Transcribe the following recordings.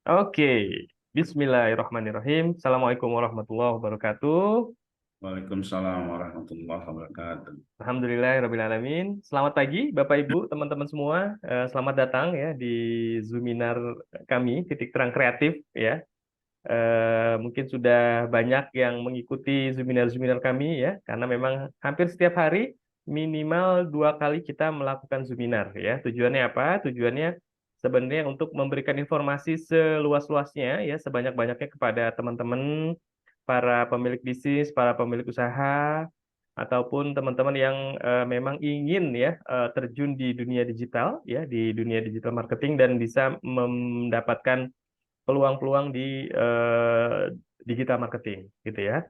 Oke, Bismillahirrahmanirrahim. Assalamualaikum warahmatullahi wabarakatuh. Waalaikumsalam warahmatullahi wabarakatuh. Alhamdulillahirrahmanirrahim. Selamat pagi, Bapak Ibu, teman-teman semua. Selamat datang ya di Zoominar kami, Titik Terang Kreatif ya. Mungkin sudah banyak yang mengikuti Zoominar-Zoominar kami ya, karena memang hampir setiap hari minimal 2 kali kita melakukan Zoominar ya. Tujuannya apa? Tujuannya sebenarnya untuk memberikan informasi seluas-luasnya ya, sebanyak-banyaknya kepada teman-teman, para pemilik bisnis, para pemilik usaha, ataupun teman-teman yang memang ingin ya terjun di dunia digital ya, di dunia digital marketing dan bisa mendapatkan peluang-peluang di digital marketing gitu ya.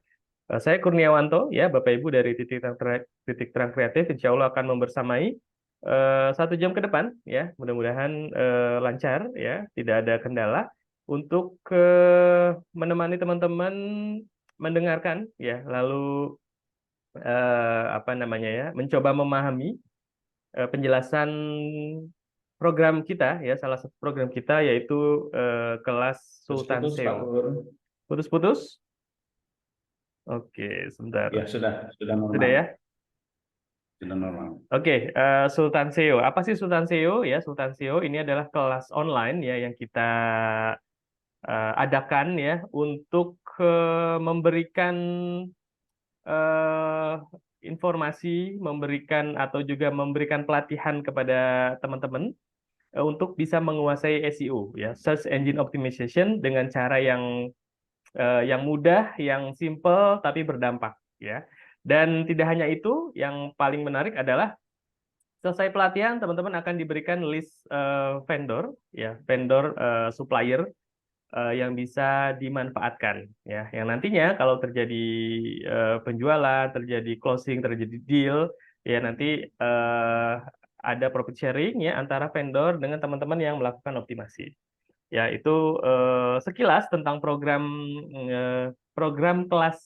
Saya Kurniawanto ya, Bapak Ibu dari Titik Terang Kreatif, Insya Allah akan membersamai 1 jam ke depan ya, mudah-mudahan lancar ya, tidak ada kendala untuk menemani teman-teman mendengarkan ya, lalu apa namanya ya, mencoba memahami penjelasan program kita ya, salah satu program kita yaitu kelas Sultan Putus-putus Pak SEO. Pur. Putus-putus? Oke, sebentar. Ya sudah Sudah normal, ya? sudah normal. Oke, Sultan SEO. Apa sih Sultan SEO? Ya, Sultan SEO ini adalah kelas online ya yang kita adakan ya untuk memberikan eh, informasi, memberikan atau juga memberikan pelatihan kepada teman-teman untuk bisa menguasai SEO ya, Search Engine Optimization dengan cara yang mudah, yang simple tapi berdampak ya. Dan tidak hanya itu, yang paling menarik adalah selesai pelatihan teman-teman akan diberikan list vendor ya, vendor supplier yang bisa dimanfaatkan ya. Yang nantinya kalau terjadi penjualan, terjadi closing, terjadi deal ya, nanti ada profit sharing ya antara vendor dengan teman-teman yang melakukan optimasi. Ya, itu sekilas tentang program kelas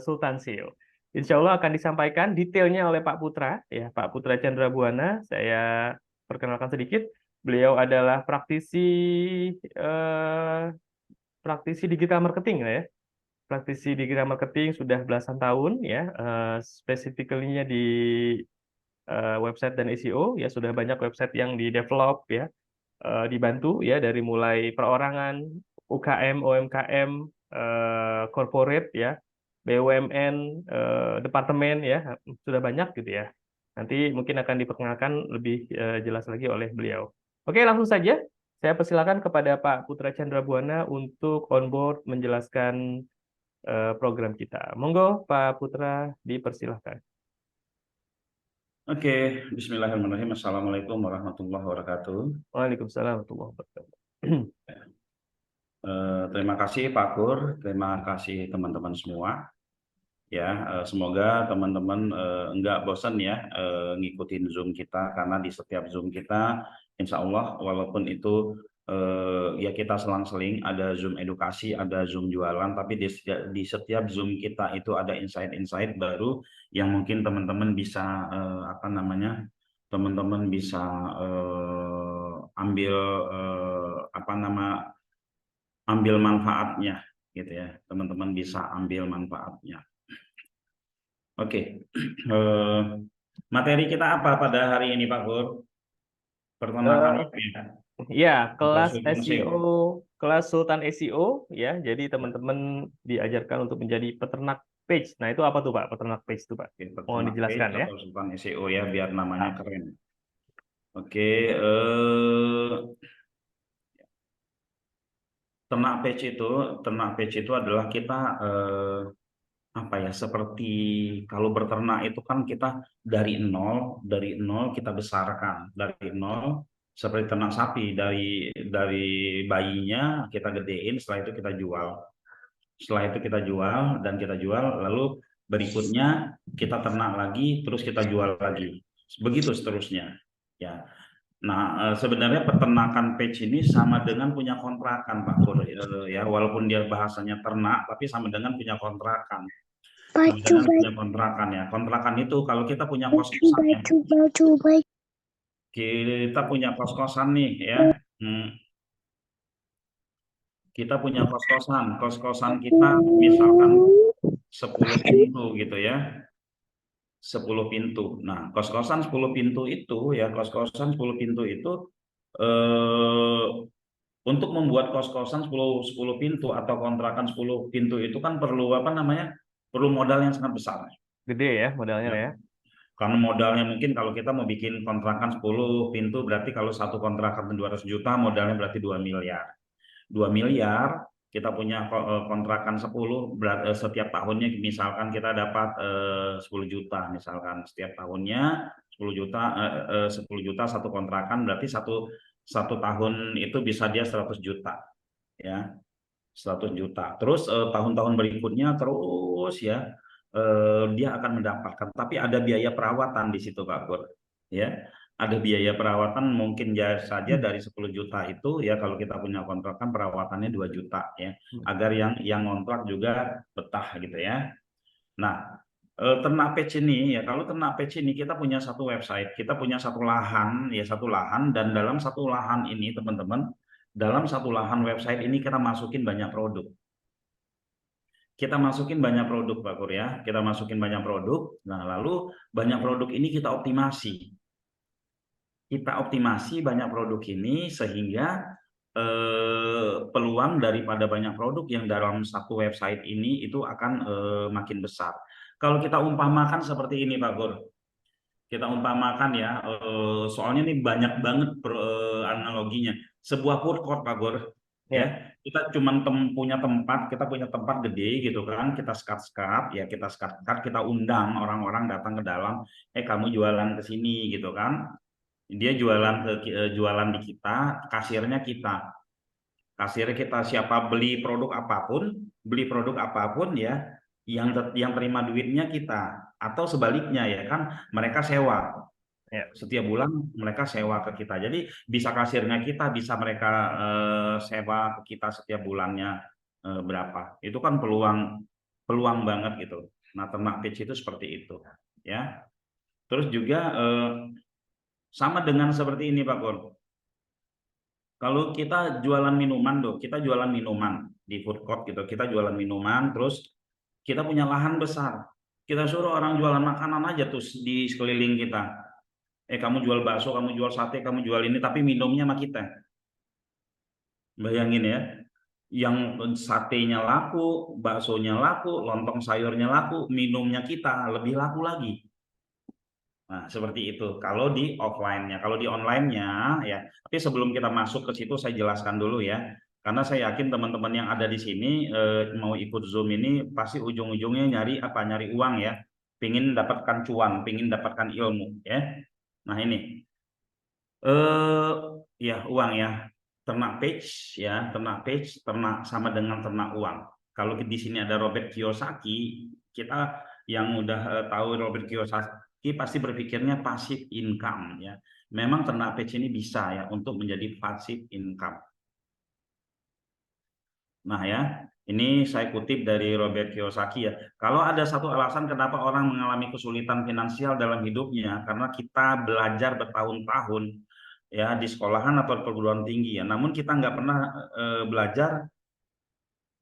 Sultan SEO. Insya Allah akan disampaikan detailnya oleh Pak Putra, ya Pak Putra Chandra Buana. Saya perkenalkan sedikit. Beliau adalah eh, praktisi digital marketing ya. Praktisi digital marketing sudah belasan tahun ya. Spesifiknya di website dan SEO ya, sudah banyak website yang di develop ya, dibantu ya dari mulai perorangan, UKM, UMKM, corporate ya, BUMN, departemen ya, sudah banyak gitu ya. Nanti mungkin akan diperkenalkan lebih jelas lagi oleh beliau. Oke, langsung saja saya persilakan kepada Pak Putra Chandra Buana untuk on board menjelaskan program kita. Monggo Pak Putra, dipersilahkan. Oke, Bismillahirrahmanirrahim. Assalamualaikum warahmatullahi wabarakatuh. Waalaikumsalam warahmatullahi wabarakatuh. Terima kasih Pak Pur, terima kasih teman-teman semua. Ya, semoga teman-teman enggak bosan ya ngikutin Zoom kita, karena di setiap Zoom kita, Insya Allah, walaupun itu ya kita selang-seling ada Zoom edukasi, ada Zoom jualan, tapi di setiap Zoom kita itu ada insight-insight baru yang mungkin teman-teman bisa apa namanya, teman-teman bisa ambil apa nama, ambil manfaatnya gitu ya, teman-teman bisa ambil manfaatnya. Oke, eh, materi kita apa pada hari ini Pak Pur? Peternakan Eh, itu ya, Ya, atau kelas sultan SEO, SEO. kelas Sultan SEO ya. Jadi teman-teman diajarkan untuk menjadi peternak page. Nah, itu apa tuh Pak? Peternak page itu Pak. Oke, Mohon peternak page dijelaskan ya. atau sultan SEO ya, biar namanya Ah, keren. Oke, ternak page itu, ternak page itu adalah kita apa ya, seperti kalau berternak itu kan kita dari nol kita besarkan dari nol, seperti ternak sapi, dari bayinya kita gedein, setelah itu kita jual. Setelah itu kita jual dan kita jual, lalu berikutnya kita ternak lagi, terus kita jual lagi. Begitu seterusnya. Ya. Nah, sebenarnya peternakan page ini sama dengan punya kontrakan, Pak Pur. Ya, walaupun dia bahasanya ternak, tapi sama dengan punya kontrakan. Sama baju, dengan punya baju, kontrakan ya. Kontrakan itu kalau kita punya baju, kos-kosan ya, baju, baju, baju. kita punya kos-kosan nih ya. Hmm, kita punya kos-kosan. Kos-kosan kita misalkan 10 pintu gitu ya. 10 pintu. Nah, kos-kosan 10 pintu itu ya, kos-kosan 10 pintu itu eh, untuk membuat kos-kosan 10 pintu atau kontrakan 10 pintu itu kan perlu apa namanya? Perlu modal yang sangat besar. Gede ya modalnya Ya. ya. Karena modalnya mungkin kalau kita mau bikin kontrakan 10 pintu berarti kalau satu kontrakan 200 juta modalnya berarti 2 miliar. 2 miliar kita punya kontrakan 10 setiap tahunnya misalkan kita dapat 10 juta misalkan setiap tahunnya 10 juta 10 juta satu kontrakan berarti satu satu tahun itu bisa dia 100 juta ya 100 juta. Terus tahun-tahun berikutnya terus ya dia akan mendapatkan. Tapi ada biaya perawatan di situ Kak Pur. Ya, ada biaya perawatan mungkin ya saja dari 10 juta itu ya kalau kita punya kontrakan perawatannya 2 juta ya agar yang kontrak juga betah gitu ya. Nah, ternak page ini ya kalau ternak page ini kita punya satu website, kita punya satu lahan ya satu lahan dan dalam satu lahan ini teman-teman dalam satu lahan website ini kita masukin banyak produk. Kita masukin banyak produk Pak Kur ya. Kita masukin banyak produk. Nah, lalu banyak produk ini kita optimasi. Kita optimasi banyak produk ini sehingga peluang daripada banyak produk yang dalam satu website ini itu akan makin besar. Kalau kita umpamakan seperti ini Pak Kur, kita umpamakan ya, soalnya ini banyak banget analoginya. Sebuah food court Pak Kur, ya Ya. kita cuma punya tempat, kita punya tempat gede gitu kan, kita sekat-sekat, ya kita sekat-sekat, kita undang orang-orang datang ke dalam, kamu jualan ke sini gitu kan, dia jualan jualan di kita, kasirnya kita siapa beli produk apapun ya, yang terima duitnya kita, atau sebaliknya ya kan, mereka sewa Ya. setiap bulan mereka sewa ke kita. Jadi bisa kasirnya kita, bisa mereka sewa ke kita setiap bulannya berapa. Itu kan peluang peluang banget gitu. Nah, ternak page itu seperti itu ya. Terus juga sama dengan seperti ini Pak Kur. Kalau kita jualan minuman dong, kita jualan minuman di food court gitu. Kita jualan minuman terus kita punya lahan besar. Kita suruh orang jualan makanan aja tuh di sekeliling kita. Kamu jual bakso, kamu jual sate, kamu jual ini, tapi minumnya sama kita. Bayangin ya, yang satenya laku, baksonya laku, lontong sayurnya laku, minumnya kita lebih laku lagi. Nah, seperti itu. Kalau di offline-nya, kalau di online-nya ya. Tapi sebelum kita masuk ke situ, saya jelaskan dulu ya. Karena saya yakin teman-teman yang ada di sini mau ikut Zoom ini pasti ujung-ujungnya nyari apa? Nyari uang ya. Pingin dapatkan cuan, pingin dapatkan ilmu ya. Nah ini. Ya uang ya, ternak page ternak sama dengan ternak uang. Kalau di sini ada Robert Kiyosaki, kita yang udah tahu Robert Kiyosaki pasti berpikirnya passive income ya. Memang ternak page ini bisa ya untuk menjadi passive income. Nah ya, ini saya kutip dari Robert Kiyosaki ya. Kalau ada satu alasan kenapa orang mengalami kesulitan finansial dalam hidupnya, karena kita belajar bertahun-tahun ya di sekolahan atau perguruan tinggi ya. Namun kita nggak pernah belajar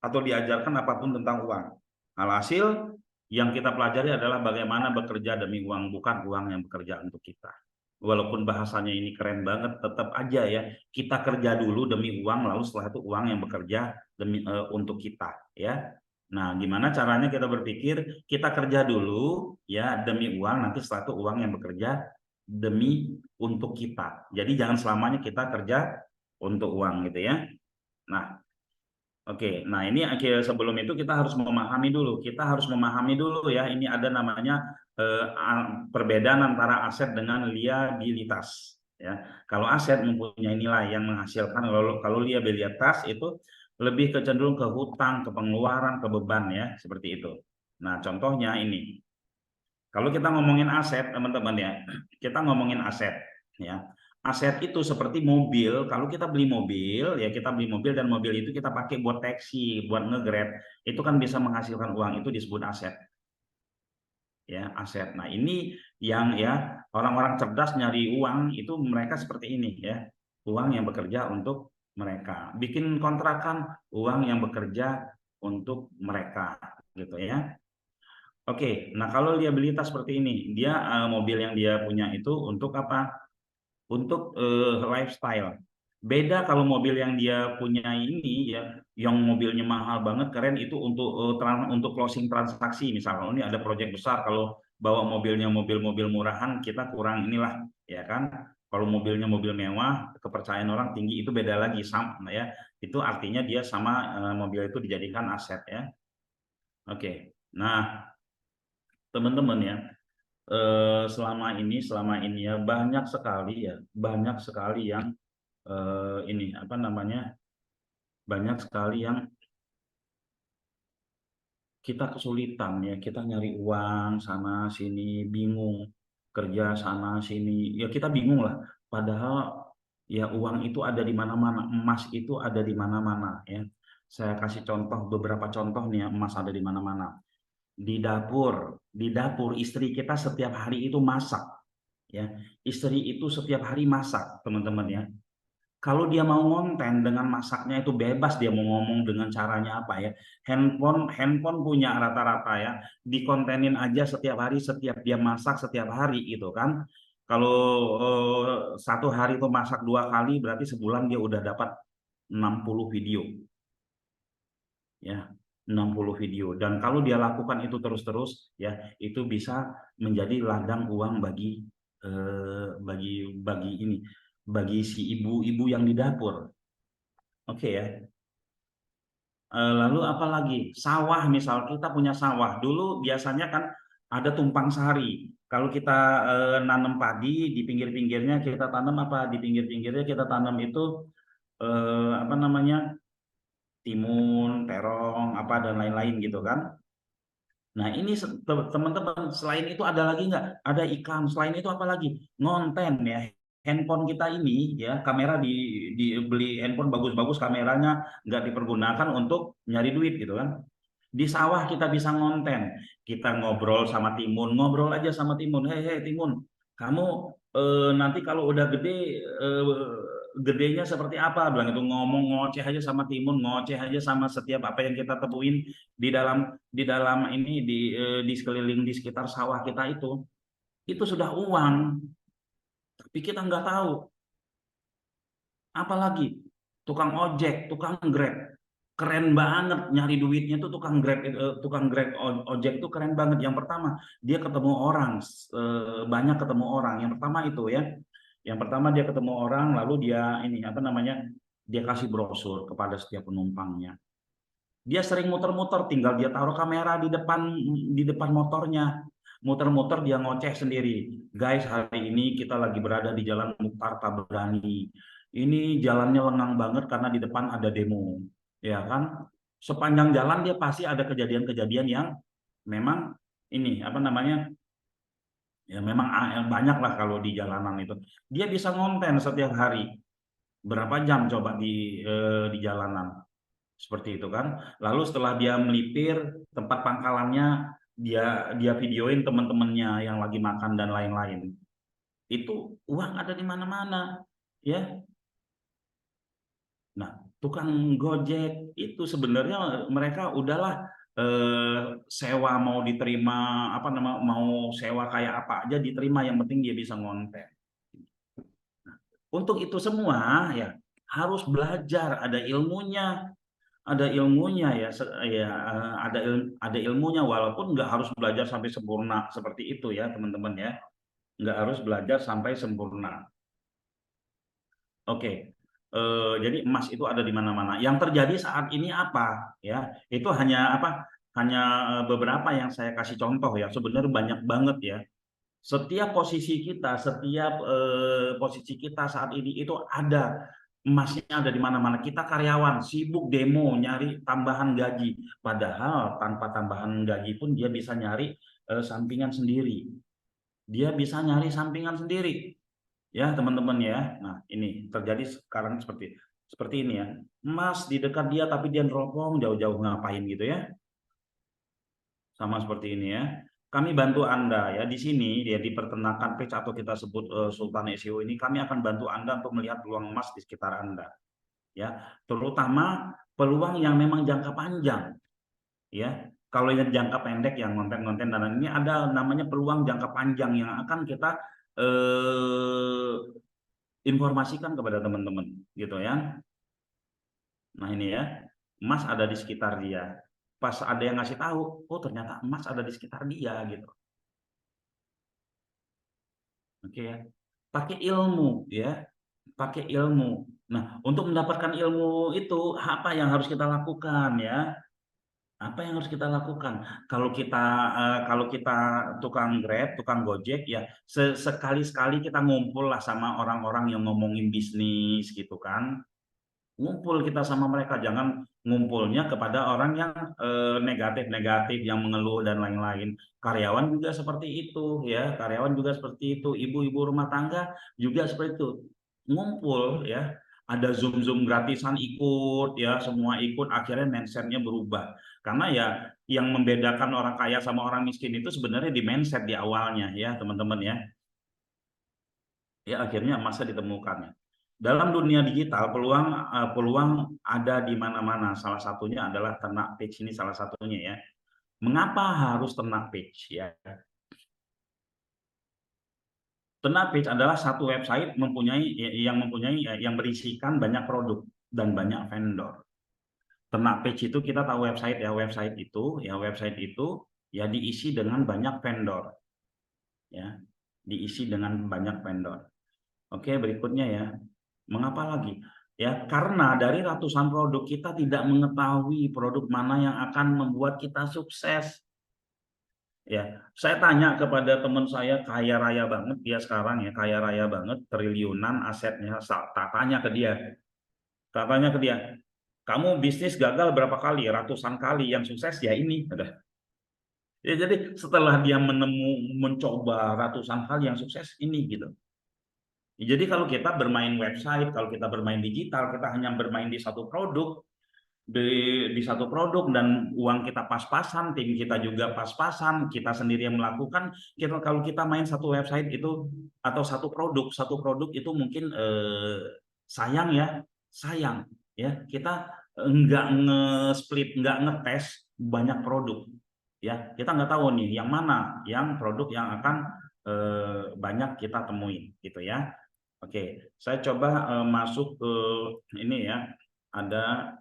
atau diajarkan apapun tentang uang. Alhasil yang kita pelajari adalah bagaimana bekerja demi uang, bukan uang yang bekerja untuk kita. Walaupun bahasanya ini keren banget, tetap aja ya kita kerja dulu demi uang, lalu setelah itu uang yang bekerja demi untuk kita ya. Nah, gimana caranya kita berpikir kita kerja dulu ya demi uang, nanti setelah itu uang yang bekerja demi untuk kita. Jadi jangan selamanya kita kerja untuk uang gitu ya. Nah, oke, nah ini sebelum itu kita harus memahami dulu. Kita harus memahami dulu ya. Ini ada namanya perbedaan antara aset dengan liabilitas. Ya, kalau aset mempunyai nilai yang menghasilkan, kalau liabilitas itu lebih cenderung ke hutang, ke pengeluaran, ke beban ya, seperti itu. Nah, contohnya ini. Kalau kita ngomongin aset, teman-teman ya, kita ngomongin aset ya. Aset itu seperti mobil. Kalau kita beli mobil, ya kita beli mobil dan mobil itu kita pakai buat taksi, buat nge-grab, itu kan bisa menghasilkan uang, itu disebut aset. Ya, aset. Nah, ini yang ya orang-orang cerdas nyari uang itu mereka seperti ini ya. Uang yang bekerja untuk mereka. Bikin kontrakan, uang yang bekerja untuk mereka, gitu ya. Oke, nah kalau liabilitas seperti ini, dia mobil yang dia punya itu untuk apa? Untuk lifestyle. Beda kalau mobil yang dia punya ini ya, yang mobilnya mahal banget, keren itu untuk untuk closing transaksi. Misalnya ini ada proyek besar, kalau bawa mobilnya mobil-mobil murahan, kita kurang inilah, ya kan? Kalau mobilnya mobil mewah, kepercayaan orang tinggi, itu beda lagi sama ya. Itu artinya dia sama mobil itu dijadikan aset ya. Oke. Nah, teman-teman ya, selama ini ya banyak sekali yang ini apa namanya, banyak sekali yang kita kesulitan ya, kita nyari uang sana sini, bingung kerja sana sini, ya kita bingung lah. Padahal ya uang itu ada di mana-mana, emas itu ada di mana-mana ya. Saya kasih contoh, beberapa contoh nih ya, emas ada di mana-mana. Di dapur istri kita setiap hari itu masak ya. Istri itu setiap hari masak, teman-teman ya. Kalau dia mau ngonten dengan masaknya itu bebas, dia mau ngomong dengan caranya apa ya. Handphone handphone punya rata-rata ya, dikontenin aja setiap hari, setiap dia masak setiap hari gitu kan. Kalau satu hari itu masak 2 kali, berarti sebulan dia udah dapat 60 video ya. 60 video, dan kalau dia lakukan itu terus-terus ya, itu bisa menjadi ladang uang bagi bagi ini, bagi si ibu-ibu yang di dapur. Oke ya. Lalu apa lagi? Sawah, misal kita punya sawah. Dulu biasanya kan ada tumpang sari. Kalau kita nanam padi di pinggir-pinggirnya, kita tanam apa? Di pinggir-pinggirnya kita tanam itu apa namanya? Timun, terong, apa dan lain-lain gitu kan. Nah, ini teman-teman, selain itu ada lagi nggak? Ada ikan. Selain itu apa lagi? Ngonten ya. Handphone kita ini ya, kamera dibeli handphone bagus-bagus, kameranya nggak dipergunakan untuk nyari duit gitu kan. Di sawah kita bisa ngonten. Kita ngobrol sama timun, ngobrol aja sama timun. Hei, hei timun, kamu nanti kalau udah gede, gedenya seperti apa? Bilang itu, ngomong ngoceh aja sama timun, ngoceh aja sama setiap apa yang kita temuin di dalam ini, di sekeliling di sekitar sawah kita itu sudah uang, tapi kita nggak tahu. Apalagi tukang ojek, tukang Grab, keren banget nyari duitnya tuh. Tukang Grab ojek tuh keren banget. Yang pertama, dia ketemu orang, banyak ketemu orang. Yang pertama itu ya, yang pertama dia ketemu orang, lalu dia ini apa namanya, dia kasih brosur kepada setiap penumpangnya. Dia sering muter-muter, tinggal dia taruh kamera di depan motornya, muter-muter, dia ngoceh sendiri. Guys, hari ini kita lagi berada di Jalan Mukhtar Tabrani. Ini jalannya lengang banget karena di depan ada demo, ya kan? Sepanjang jalan dia pasti ada kejadian-kejadian yang memang ini apa namanya, ya memang banyak lah kalau di jalanan itu. Dia bisa ngonten setiap hari. Berapa jam coba di jalanan? Seperti itu kan. Lalu setelah dia melipir tempat pangkalannya, dia dia videoin teman-temannya yang lagi makan dan lain-lain. Itu uang ada di mana-mana, ya. Nah, tukang Gojek itu sebenarnya mereka udahlah, sewa mau diterima, apa nama, mau sewa kayak apa aja diterima, yang penting dia bisa ngonten. Untuk itu semua ya harus belajar, ada ilmunya ya, ya ada ilmunya, walaupun nggak harus belajar sampai sempurna seperti itu ya teman-teman ya, nggak harus belajar sampai sempurna. Oke. Jadi emas itu ada di mana-mana. Yang terjadi saat ini apa ya, itu hanya apa, hanya beberapa yang saya kasih contoh ya, sebenarnya banyak banget ya. Setiap posisi kita saat ini itu ada emasnya, ada di mana-mana. Kita karyawan sibuk demo nyari tambahan gaji, padahal tanpa tambahan gaji pun dia bisa nyari sampingan sendiri. Dia bisa nyari sampingan sendiri ya teman-teman ya. Nah, ini terjadi sekarang seperti seperti ini ya. Emas di dekat dia tapi dia neropong jauh-jauh ngapain gitu ya. Sama seperti ini ya. Kami bantu Anda ya di sini ya, di peternakan page atau kita sebut Sultan SEO ini, kami akan bantu Anda untuk melihat peluang emas di sekitar Anda. ya, terutama peluang yang memang jangka panjang, ya. Kalau yang jangka pendek yang konten-konten dan ini ada namanya peluang jangka panjang yang akan kita eh, informasikan kepada teman-teman, gitu ya. Nah ini ya, emas ada di sekitar dia. Pas ada yang ngasih tahu, oh ternyata emas ada di sekitar dia gitu. Oke ya, pakai ilmu ya, pakai ilmu. Nah, untuk mendapatkan ilmu itu apa yang harus kita lakukan ya? Apa yang harus kita lakukan? Kalau kita tukang Grab, tukang Gojek ya, sekali-sekali kita ngumpul lah sama orang-orang yang ngomongin bisnis gitu kan. Ngumpul kita sama mereka, jangan ngumpulnya kepada orang yang negatif-negatif, yang mengeluh dan lain-lain. Karyawan juga seperti itu ya, karyawan juga seperti itu, ibu-ibu rumah tangga juga seperti itu. Ngumpul ya, ada Zoom-Zoom gratisan ikut ya, semua ikut, akhirnya mindsetnya berubah. Karena ya yang membedakan orang kaya sama orang miskin itu sebenarnya di mindset di awalnya ya, teman-teman ya. Ya akhirnya masa ditemukannya. Dalam dunia digital peluang ada di mana-mana. Salah satunya adalah ternak page, ini salah satunya ya. Mengapa harus ternak page ya? Ternak page adalah satu website yang berisikan banyak produk dan banyak vendor. Ternak page itu kita tahu website ya, website itu ya diisi dengan banyak vendor ya, diisi dengan banyak vendor. Oke, berikutnya ya. Mengapa lagi? Ya, karena dari ratusan produk kita tidak mengetahui produk mana yang akan membuat kita sukses. Ya, saya tanya kepada teman saya kaya raya banget dia sekarang ya, kaya raya banget, triliunan asetnya. Tak tanya ke dia, kamu bisnis gagal berapa kali? Ratusan kali. Yang sukses ya ini. Udah. Ya, jadi setelah dia mencoba ratusan kali yang sukses ini gitu. Jadi kalau kita bermain website, kalau kita bermain digital, kita hanya bermain di satu produk, di satu produk dan uang kita pas-pasan, tim kita juga pas-pasan, kita sendiri yang melakukan. Kalau kita main satu website itu atau satu produk itu mungkin sayang ya, sayang ya kita nggak nge-split, nggak ngetes banyak produk ya. Kita nggak tahu nih yang mana yang produk yang akan banyak kita temuin gitu ya. Oke, saya coba masuk ke ini ya. Ada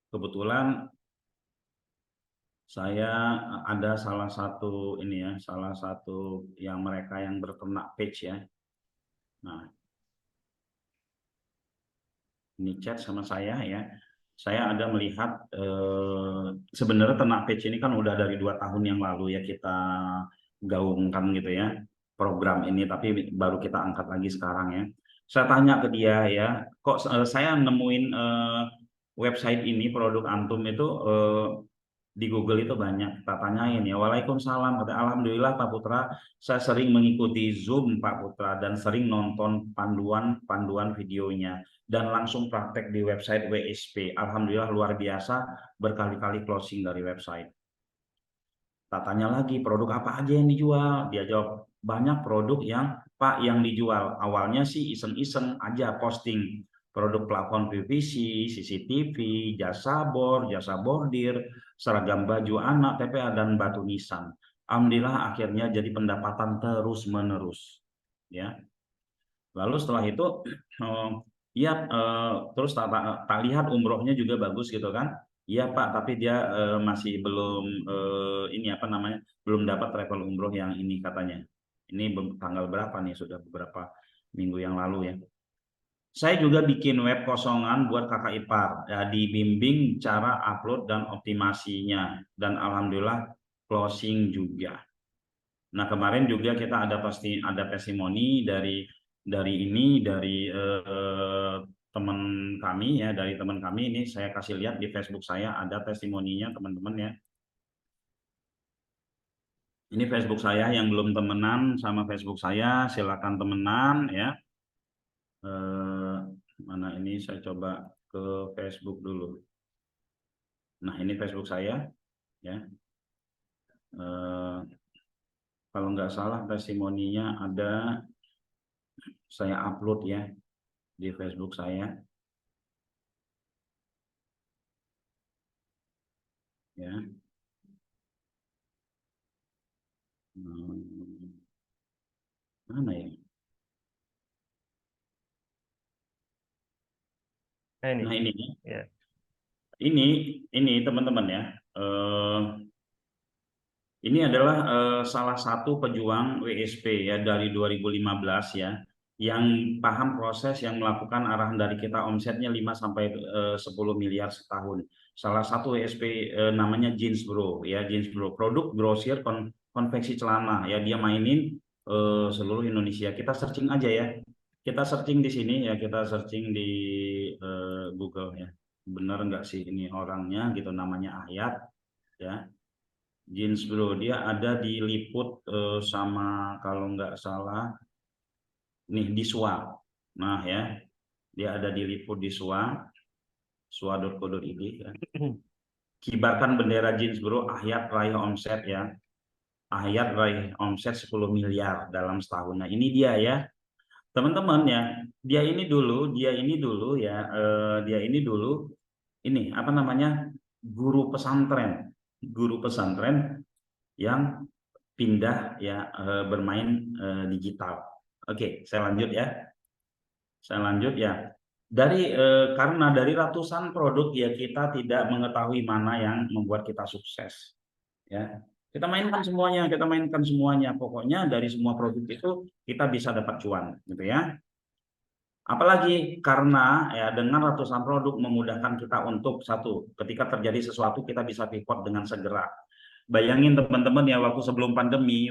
kebetulan saya ada salah satu ini ya, salah satu yang mereka yang berternak page ya. Nah, ini chat sama saya ya. Saya ada melihat sebenarnya ternak page ini kan udah dari 2 tahun yang lalu ya kita gaungkan gitu ya program ini, tapi baru kita angkat lagi sekarang ya. Saya tanya ke dia ya, kok saya nemuin website ini produk Antum itu di Google itu banyak. Tak tanyain ya, Waalaikumsalam. Kata, Alhamdulillah Pak Putra, saya sering mengikuti Zoom Pak Putra dan sering nonton panduan videonya dan langsung praktek di website WSP. Alhamdulillah luar biasa, berkali-kali closing dari website. Tak tanya lagi produk apa aja yang dijual. Dia jawab banyak produk yang Pak yang dijual. Awalnya sih iseng-iseng aja posting produk plafon PVC, CCTV, jasa bor, jasa bordir, seragam baju anak, TPA dan batu nisan. Alhamdulillah akhirnya jadi pendapatan terus menerus. Ya. Lalu setelah itu, ya terus tak lihat umrohnya juga bagus gitu kan. Iya Pak, tapi dia masih belum ini apa namanya, belum dapat travel umroh yang ini katanya. Ini tanggal berapa nih? Sudah beberapa minggu yang lalu ya. Saya juga bikin web kosongan buat kakak ipar. Ya, dibimbing cara upload dan optimasinya. Dan alhamdulillah closing juga. Nah, kemarin juga kita ada testimoni dari teman kami ya, dari teman kami ini saya kasih lihat di Facebook saya ada testimoninya teman-teman ya. Ini Facebook saya yang belum temenan sama Facebook saya, silakan temenan ya. Eh, Mana ini saya coba ke Facebook dulu. Nah, ini Facebook saya ya. Eh, Kalau nggak salah testimoninya ada saya upload ya di Facebook saya. Ya. Mana ya? Nah, Nah ini. ini, Ya. ini teman-teman ya. Ini adalah salah satu pejuang WSP ya dari 2015 ya, yang paham proses yang melakukan arahan dari kita omsetnya 5 sampai 10 miliar setahun. Salah satu WSP namanya Jeans Bro ya, Jeans Bro, produk grosir konveksi celana ya, dia mainin seluruh Indonesia. Kita searching aja ya. Kita searching di sini ya, kita searching di Google ya. Benar nggak sih ini orangnya gitu, namanya Ayat ya. Jeans Bro, dia ada diliput sama kalau nggak salah nih di SWA. Nah ya, dia ada diliput di SWA, swa.co.id ya. Kibarkan bendera Jeans Bro, Ahyat raih omset ya. Ahyat raih omset 10 miliar dalam setahun. Nah ini dia ya, teman-teman ya. Dia ini dulu ya, dia ini dulu ini apa namanya, guru pesantren, yang pindah ya bermain digital. Oke, saya lanjut ya. Karena dari ratusan produk ya, kita tidak mengetahui mana yang membuat kita sukses. Ya, kita mainkan semuanya. Pokoknya dari semua produk itu kita bisa dapat cuan, gitu ya. Apalagi karena ya dengan ratusan produk memudahkan kita untuk satu, ketika terjadi sesuatu kita bisa pivot dengan segera. Bayangin teman-teman ya, waktu sebelum pandemi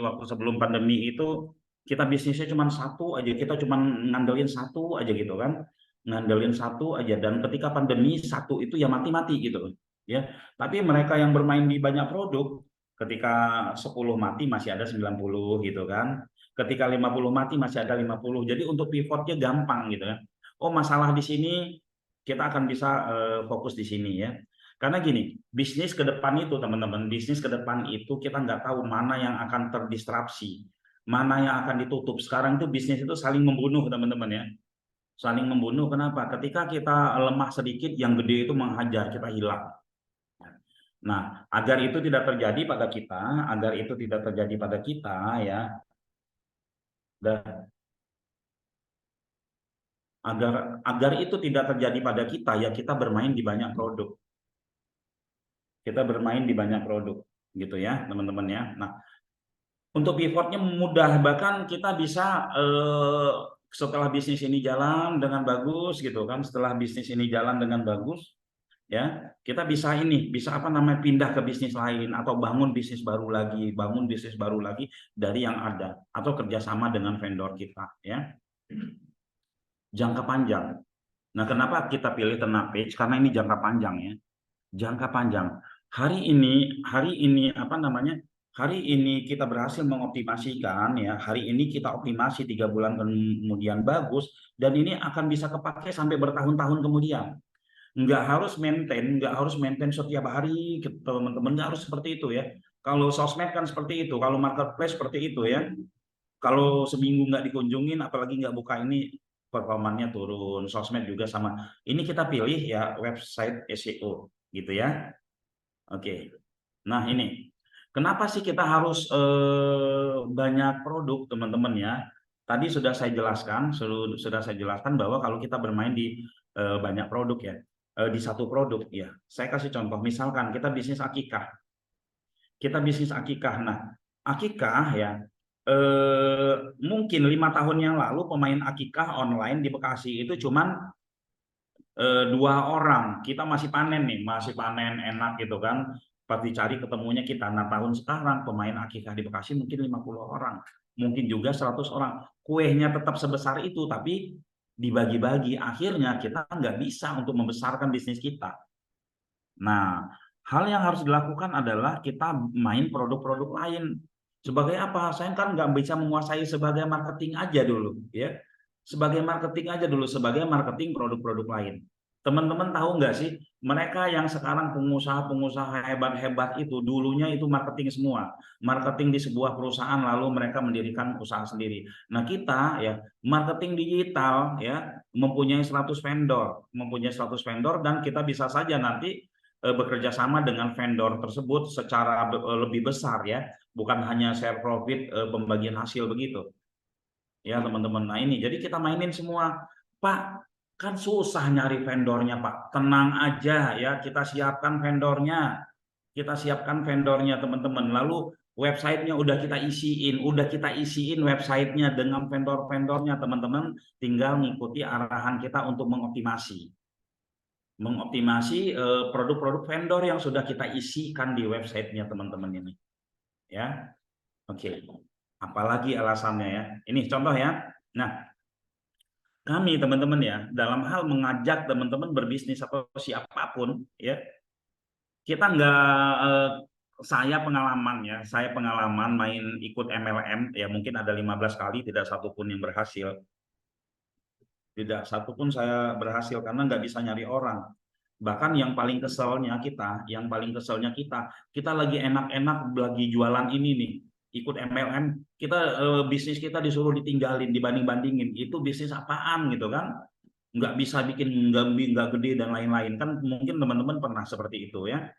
itu kita bisnisnya cuma satu aja, kita cuma ngandelin satu aja gitu kan, ngandelin satu aja, dan ketika pandemi satu itu ya mati-mati gitu ya. Tapi mereka yang bermain di banyak produk, ketika 10 mati masih ada 90 gitu kan, ketika 50 mati masih ada 50, jadi untuk pivotnya gampang gitu ya. Oh masalah di sini, kita akan bisa fokus di sini ya. Karena gini, bisnis ke depan itu teman-teman, bisnis ke depan itu kita nggak tahu mana yang akan terdistrapsi, mana yang akan ditutup. Sekarang itu bisnis itu saling membunuh teman-teman ya. Saling membunuh, kenapa? Ketika kita lemah sedikit, yang gede itu menghajar, kita hilang. Nah, agar itu tidak terjadi pada kita ya, agar itu tidak terjadi pada kita ya, kita bermain di banyak produk. Kita bermain di banyak produk gitu ya, teman-teman ya. Nah, untuk pivotnya mudah, bahkan kita bisa setelah bisnis ini jalan dengan bagus gitu kan, setelah bisnis ini jalan dengan bagus ya, kita bisa apa namanya, pindah ke bisnis lain atau bangun bisnis baru lagi dari yang ada, atau kerjasama dengan vendor kita ya. Jangka panjang. Nah, kenapa kita pilih Ternak Page? Karena ini jangka panjang ya. Jangka panjang. Hari ini kita berhasil mengoptimasikan ya. Hari ini kita optimasi 3 bulan kemudian bagus, dan ini akan bisa kepake sampai bertahun-tahun kemudian. Nggak harus maintain setiap hari, teman-teman, nggak harus seperti itu ya. Kalau sosmed kan seperti itu, kalau marketplace seperti itu ya. Kalau seminggu nggak dikunjungin, apalagi nggak buka ini, performanya turun. Sosmed juga sama. Ini kita pilih ya website SEO gitu ya. Oke. Nah ini, kenapa sih kita harus banyak produk teman-teman ya? Tadi sudah saya jelaskan bahwa kalau kita bermain di banyak produk ya, di satu produk ya. Saya kasih contoh, misalkan kita bisnis akikah. Nah, akikah ya, mungkin 5 tahun yang lalu pemain akikah online di Bekasi itu cuman 2 orang. Kita masih panen enak gitu kan. Pas dicari ketemunya kita. Nah, tahun sekarang pemain akikah di Bekasi mungkin 50 orang, mungkin juga 100 orang. Kuehnya tetap sebesar itu, tapi dibagi-bagi. Akhirnya kita nggak bisa untuk membesarkan bisnis kita. Nah, hal yang harus dilakukan adalah kita main produk-produk lain. Sebagai apa? Saya kan nggak bisa menguasai sebagai marketing aja dulu, ya. Sebagai marketing produk-produk lain. Teman-teman tahu nggak sih, Mereka yang sekarang pengusaha-pengusaha hebat-hebat itu dulunya itu marketing semua, marketing di sebuah perusahaan lalu mereka mendirikan usaha sendiri. Nah kita ya marketing digital ya mempunyai 100 vendor dan kita bisa saja nanti bekerja sama dengan vendor tersebut secara lebih besar ya, bukan hanya share profit pembagian hasil begitu ya teman-teman. Nah ini jadi kita mainin semua, Pak. Kan susah nyari vendornya, Pak. Tenang aja ya, kita siapkan vendornya teman-teman. Lalu websitenya udah kita isiin websitenya dengan vendor-vendornya teman-teman. Tinggal ngikuti arahan kita untuk mengoptimasi produk-produk vendor yang sudah kita isikan di websitenya teman-teman ini. Ya, oke. Apalagi alasannya ya? Ini contoh ya. Nah, kami teman-teman ya, dalam hal mengajak teman-teman berbisnis atau siapapun ya, kita nggak saya pengalaman main ikut MLM ya, mungkin ada 15 kali tidak satupun yang berhasil. Tidak satupun saya berhasil karena nggak bisa nyari orang. Bahkan yang paling keselnya kita lagi enak-enak lagi jualan ini nih, ikut MLM, kita bisnis kita disuruh ditinggalin, dibanding-bandingin, itu bisnis apaan gitu kan? Nggak bisa bikin, nggak gede dan lain-lain kan, mungkin teman-teman pernah seperti itu ya,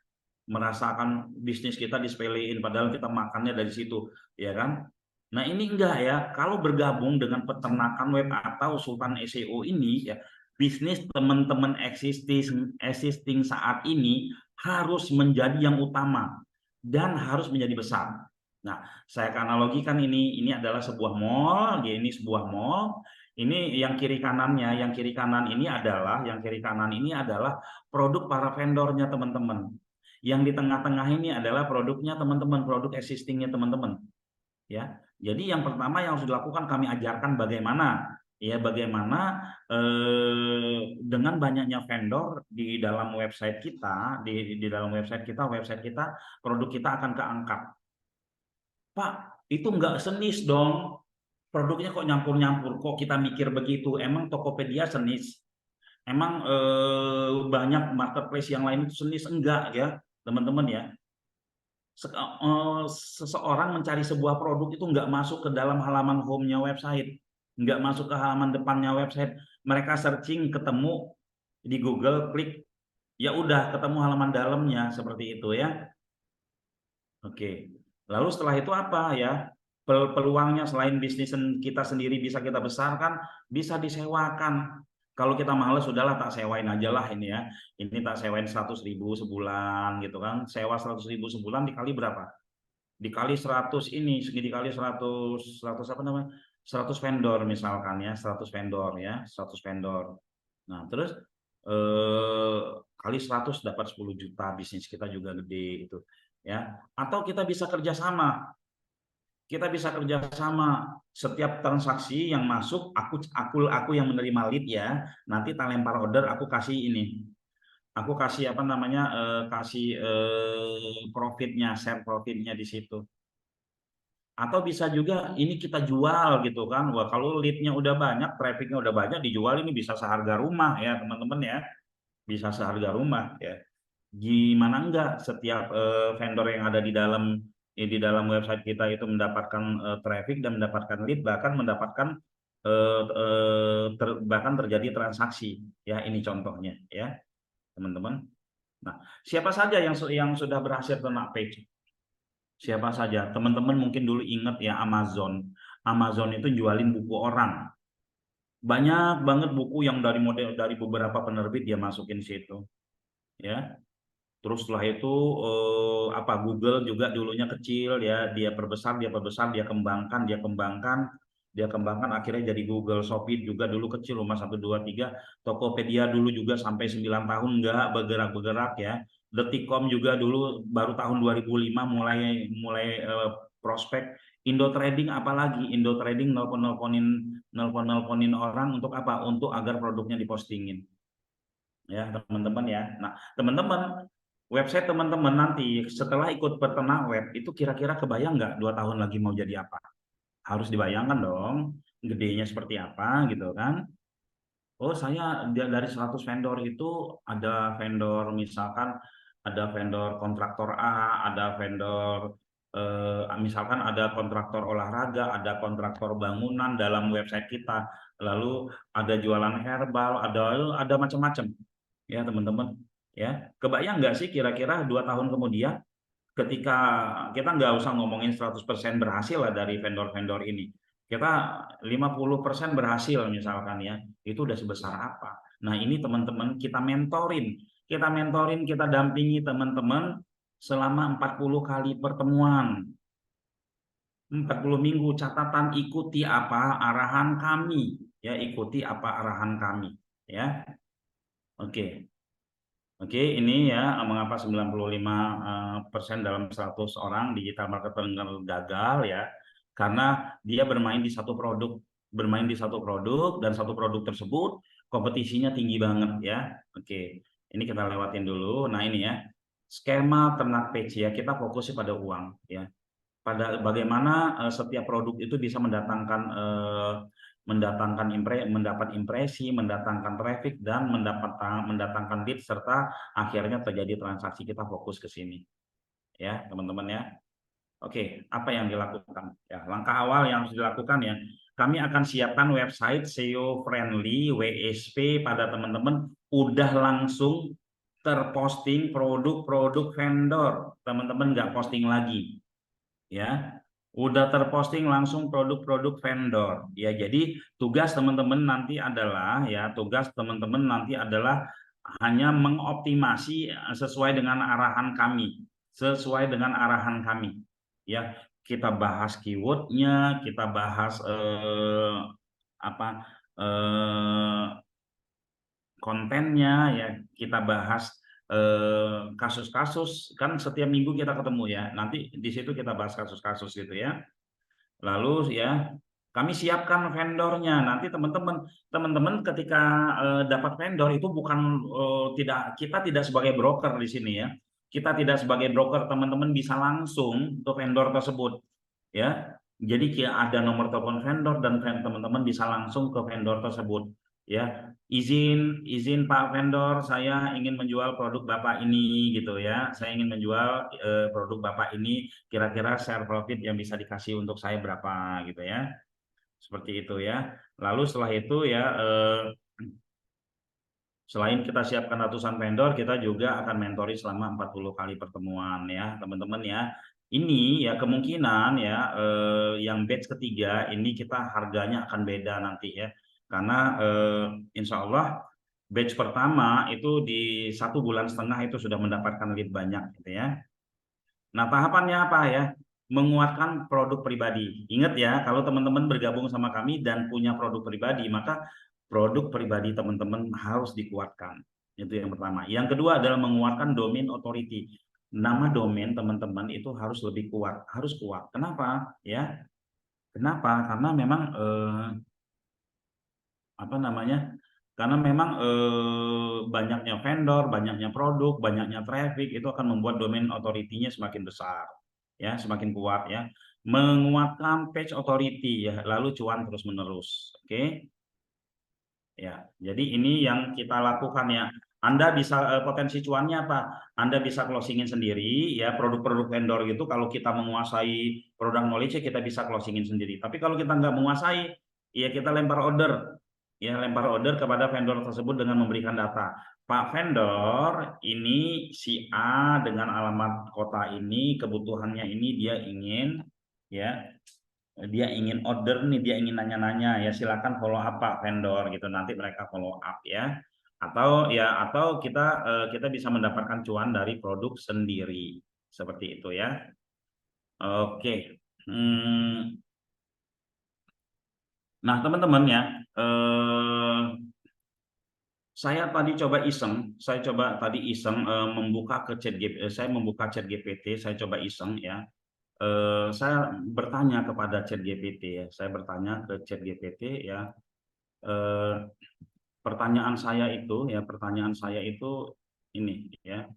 merasakan bisnis kita disepelein padahal kita makannya dari situ ya kan. Nah ini enggak ya, kalau bergabung dengan peternakan web atau Sultan SEO ini ya, bisnis teman-teman existing saat ini harus menjadi yang utama dan harus menjadi besar. Nah, saya akan analogikan ini adalah sebuah mall, ini sebuah mall. Ini yang kiri kanannya, yang kiri kanan ini adalah produk para vendornya teman-teman. Yang di tengah-tengah ini adalah produknya teman-teman, produk existingnya teman-teman. Ya, jadi yang pertama yang harus dilakukan kami ajarkan bagaimana dengan banyaknya vendor di dalam website kita, website kita, produk kita akan keangkat. Pak, itu nggak senis dong. Produknya kok nyampur-nyampur, kok kita mikir begitu? Emang Tokopedia senis? Emang banyak marketplace yang lain itu senis? Enggak ya, teman-teman ya. Seseorang mencari sebuah produk itu nggak masuk ke dalam halaman home-nya website, nggak masuk ke halaman depannya website. Mereka searching, ketemu di Google, klik, ya udah ketemu halaman dalamnya, seperti itu ya. Oke. Lalu setelah itu apa ya? Peluangnya selain bisnis kita sendiri bisa kita besarkan, bisa disewakan. Kalau kita males, sudahlah tak sewain aja lah ini ya. Ini tak sewain 100.000 sebulan gitu kan. Sewa 100.000 sebulan dikali berapa? Dikali 100 ini, dikali 100 apa namanya? 100 vendor misalkan ya, 100 vendor ya, 100 vendor. Nah, terus kali 100 dapat 10 juta, bisnis kita juga gede itu ya. Atau kita bisa kerjasama. Setiap transaksi yang masuk, aku yang menerima lead ya, nanti tak lempar order, aku kasih apa namanya, kasih profitnya, share profitnya di situ. Atau bisa juga ini kita jual gitu kan. Wah, kalau leadnya udah banyak, trafficnya udah banyak, dijual ini bisa seharga rumah ya teman-teman ya, bisa seharga rumah ya. Gimana enggak setiap vendor yang ada di dalam website kita itu mendapatkan traffic dan mendapatkan lead, bahkan mendapatkan bahkan terjadi transaksi ya. Ini contohnya ya teman-teman. Nah, siapa saja yang sudah berhasil ternak page? Siapa saja? Teman-teman mungkin dulu ingat ya Amazon. Amazon itu jualin buku orang. Banyak banget buku yang dari beberapa penerbit dia masukin situ. Ya. Terus setelah itu Google juga dulunya kecil ya, dia perbesar, dia kembangkan akhirnya jadi Google. Shopee juga dulu kecil, rumah 1 2 3. Tokopedia dulu juga sampai 9 tahun nggak bergerak-bergerak ya. Detikcom juga dulu baru tahun 2005 mulai prospek. Indo Trading apalagi, Indo Trading nelponin orang untuk apa? Untuk agar produknya dipostingin. Ya, teman-teman ya. Nah, teman-teman, website teman-teman nanti setelah ikut peternak web itu kira-kira kebayang nggak 2 tahun lagi mau jadi apa? Harus dibayangkan dong, gedenya seperti apa gitu kan. Oh, saya dari 100 vendor itu ada vendor misalkan ada vendor kontraktor A, ada vendor misalkan ada kontraktor olahraga, ada kontraktor bangunan dalam website kita, lalu ada jualan herbal, ada macam-macam ya teman-teman. Ya, kebayang nggak sih kira-kira 2 tahun kemudian ketika kita nggak usah ngomongin 100% berhasil lah dari vendor-vendor ini. Kita 50% berhasil misalkan ya, itu udah sebesar apa. Nah ini teman-teman kita mentorin, kita dampingi teman-teman selama 40 kali pertemuan. 40 minggu catatan ikuti apa arahan kami. Ya, ikuti apa arahan kami. Ya, oke. Oke, ini ya mengapa 95% dalam 100 orang digital marketer gagal ya. Karena dia bermain di satu produk dan satu produk tersebut kompetisinya tinggi banget ya. Oke, ini kita lewatin dulu. Nah, ini ya. Skema ternak page ya, kita fokusnya pada uang ya. Pada bagaimana setiap produk itu bisa mendapat impresi, mendatangkan traffic dan mendatangkan lead serta akhirnya terjadi transaksi. Kita fokus ke sini ya teman-teman ya. Oke, apa yang dilakukan ya, langkah awal yang harus dilakukan ya, kami akan siapkan website SEO friendly WSP pada teman-teman, udah langsung terposting produk-produk vendor, teman-teman nggak posting lagi ya, udah terposting langsung produk-produk vendor ya. Jadi tugas teman-teman nanti adalah hanya mengoptimasi sesuai dengan arahan kami ya. Kita bahas keywordnya, kita bahas apa eh, kontennya ya, kita bahas kasus-kasus, kan setiap minggu kita ketemu ya, nanti di situ kita bahas kasus-kasus gitu ya. Lalu ya kami siapkan vendornya. Nanti teman-teman ketika dapat vendor itu bukan kita tidak sebagai broker di sini ya. Kita tidak sebagai broker, teman-teman bisa langsung ke vendor tersebut ya. Jadi ada nomor telepon vendor dan teman-teman bisa langsung ke vendor tersebut ya. Izin Pak vendor, saya ingin menjual produk Bapak ini gitu ya. Saya ingin menjual produk Bapak ini, kira-kira share profit yang bisa dikasih untuk saya berapa gitu ya. Seperti itu ya. Lalu setelah itu ya selain kita siapkan ratusan vendor, kita juga akan mentori selama 40 kali pertemuan ya, teman-teman ya. Ini ya kemungkinan ya yang batch ketiga ini kita harganya akan beda nanti ya. Karena insya Allah batch pertama itu di 1,5 bulan itu sudah mendapatkan lead banyak gitu ya. Nah, tahapannya apa ya? Menguatkan produk pribadi. Ingat ya, kalau teman-teman bergabung sama kami dan punya produk pribadi, maka produk pribadi teman-teman harus dikuatkan. Itu yang pertama. Yang kedua adalah menguatkan domain authority. Nama domain teman-teman itu harus lebih kuat, harus kuat. Kenapa? Ya, kenapa? Karena memang apa namanya? Karena memang banyaknya vendor, banyaknya produk, banyaknya traffic itu akan membuat domain authority-nya semakin besar, ya, semakin kuat ya. Menguatkan page authority ya, lalu cuan terus-menerus. Oke. Ya, jadi ini yang kita lakukan ya. Anda bisa potensi cuannya apa? Anda bisa closingin sendiri ya, produk-produk vendor gitu. Kalau kita menguasai produk knowledge kita bisa closingin sendiri. Tapi kalau kita nggak menguasai, ya kita lempar order. Ya, lempar order kepada vendor tersebut dengan memberikan data. Pak vendor, ini si A dengan alamat kota ini, kebutuhannya ini dia ingin order nih, dia ingin nanya-nanya ya, silakan follow up Pak vendor gitu. Nanti mereka follow up ya. Atau kita bisa mendapatkan cuan dari produk sendiri. Seperti itu ya. Oke. Nah, teman-teman ya, saya coba tadi iseng membuka ke saya membuka chat GPT, saya coba iseng ya. Saya bertanya kepada chat GPT ya. Saya bertanya ke chat GPT ya. Eh, pertanyaan saya itu ini ya.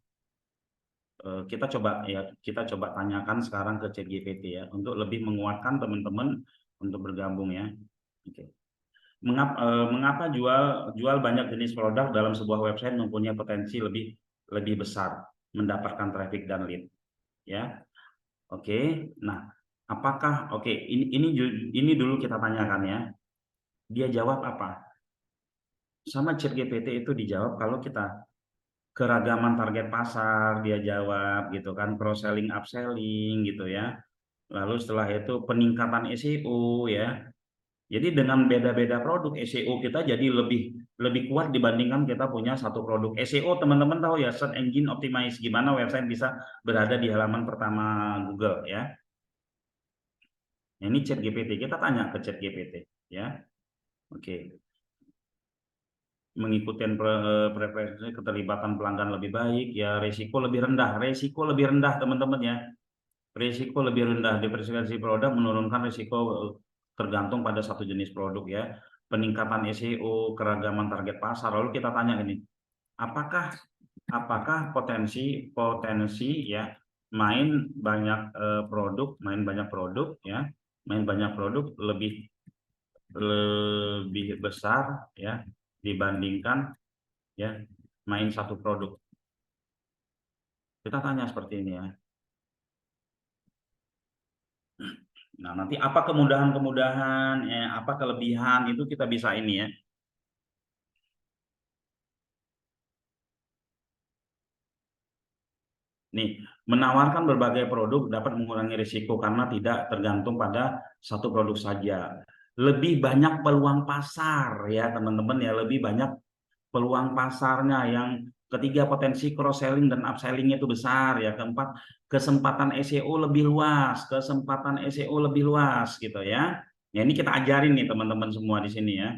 Kita coba tanyakan sekarang ke chat GPT ya untuk lebih menguatkan teman-teman untuk bergabung ya. Oke. Mengapa jual banyak jenis produk dalam sebuah website mempunyai potensi lebih besar mendapatkan traffic dan lead, ya. Oke. Nah, apakah ini dulu kita tanyakan ya. Dia jawab apa? Sama ChatGPT itu dijawab kalau kita keragaman target pasar, dia jawab gitu kan, cross selling, upselling gitu ya. Lalu setelah itu peningkatan SEO ya. Jadi dengan beda-beda produk SEO kita jadi lebih kuat dibandingkan kita punya satu produk. SEO teman-teman tahu ya, search engine optimize, gimana website bisa berada di halaman pertama Google ya. Nah, ini ChatGPT, kita tanya ke ChatGPT ya. Oke. Mengikuti preferensi keterlibatan pelanggan lebih baik ya, resiko lebih rendah teman-teman ya. Risiko lebih rendah, diversifikasi produk menurunkan risiko tergantung pada satu jenis produk ya. Peningkatan SEO, keragaman target pasar. Lalu kita tanya ini, apakah potensi ya main banyak produk ya, main banyak produk lebih besar ya dibandingkan ya main satu produk. Kita tanya seperti ini ya. Nah, nanti apa kemudahan-kemudahan, apa kelebihan itu kita bisa ini ya. Nih, menawarkan berbagai produk dapat mengurangi risiko karena tidak tergantung pada satu produk saja. Lebih banyak peluang pasar ya, teman-teman ya, lebih banyak peluang pasarnya. Yang ketiga, potensi cross selling dan upselling itu besar ya. Keempat, kesempatan SEO lebih luas, gitu ya. Ya ini kita ajarin nih teman-teman semua di sini ya.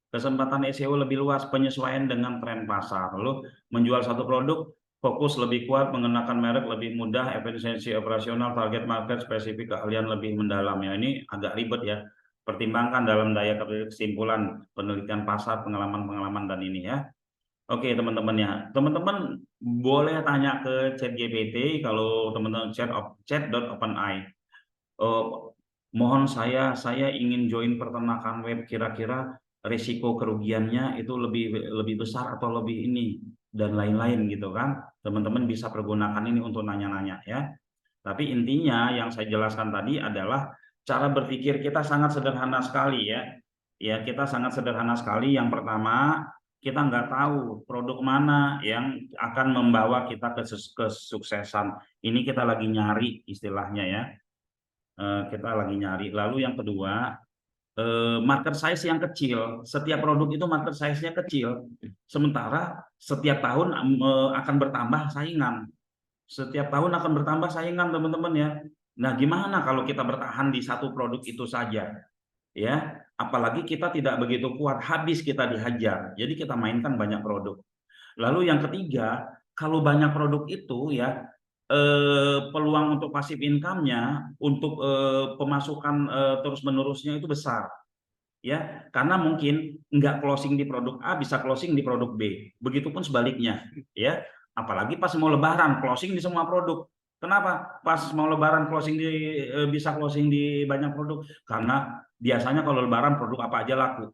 Kesempatan SEO lebih luas, penyesuaian dengan tren pasar. Lalu menjual satu produk, fokus lebih kuat, mengenakan merek lebih mudah, efisiensi operasional, target market spesifik, keahlian lebih mendalam. Ya ini agak ribet ya. Pertimbangkan dalam daya kesimpulan, penelitian pasar, pengalaman-pengalaman dan ini ya. Oke teman-teman ya, teman-teman boleh tanya ke ChatGPT kalau teman-teman chat.openai. Mohon saya ingin join peternakan web, kira-kira risiko kerugiannya itu lebih besar atau lebih ini dan lain-lain gitu kan. Teman-teman bisa pergunakan ini untuk nanya-nanya ya. Tapi intinya yang saya jelaskan tadi adalah cara berpikir kita sangat sederhana sekali ya. Ya, kita sangat sederhana sekali. Yang pertama, kita nggak tahu produk mana yang akan membawa kita ke kesuksesan. Ini kita lagi nyari istilahnya ya. Kita lagi nyari. Lalu yang kedua, market size yang kecil. Setiap produk itu market size-nya kecil. Sementara setiap tahun akan bertambah saingan. Setiap tahun akan bertambah saingan, teman-teman ya. Nah, gimana kalau kita bertahan di satu produk itu saja? Ya, apalagi kita tidak begitu kuat, habis kita dihajar. Jadi kita mainkan banyak produk. Lalu yang ketiga, kalau banyak produk itu ya peluang untuk pasif income-nya, untuk pemasukan terus-menerusnya itu besar. Ya, karena mungkin nggak closing di produk A bisa closing di produk B. Begitupun sebaliknya, ya. Apalagi pas mau lebaran closing di semua produk. Kenapa? Pas mau lebaran bisa closing di banyak produk karena biasanya kalau lebaran produk apa aja laku.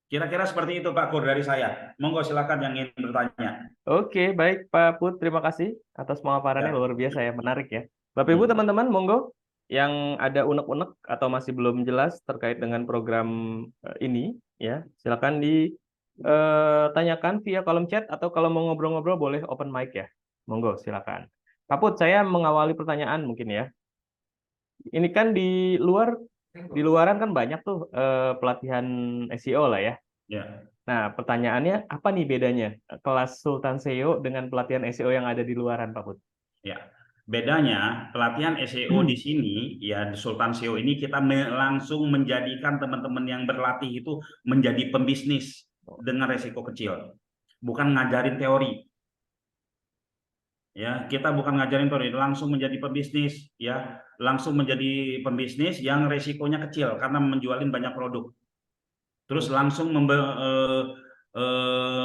Kira-kira seperti itu Pak Kur dari saya. Monggo silakan yang ingin bertanya. Oke, baik Pak Put, terima kasih atas pemaparannya Ya. luar biasa ya, menarik ya. Bapak Ibu, Hmm. teman-teman, monggo yang ada unek-unek atau masih belum jelas terkait dengan program ini, ya, silakan ditanyakan via kolom chat atau kalau mau ngobrol-ngobrol boleh open mic ya. Monggo, silakan. Pak Put, saya mengawali pertanyaan mungkin ya. Ini kan di luaran kan banyak tuh pelatihan SEO lah ya. Ya. Nah, pertanyaannya apa nih bedanya kelas Sultan SEO dengan pelatihan SEO yang ada di luaran, Pak Put? Ya, bedanya pelatihan SEO di sini ya di Sultan SEO ini kita langsung menjadikan teman-teman yang berlatih itu menjadi pembisnis dengan resiko kecil, bukan ngajarin teori. Ya, kita bukan ngajarin teori, langsung menjadi pembisnis ya, langsung menjadi pembisnis yang resikonya kecil karena menjualin banyak produk. Terus langsung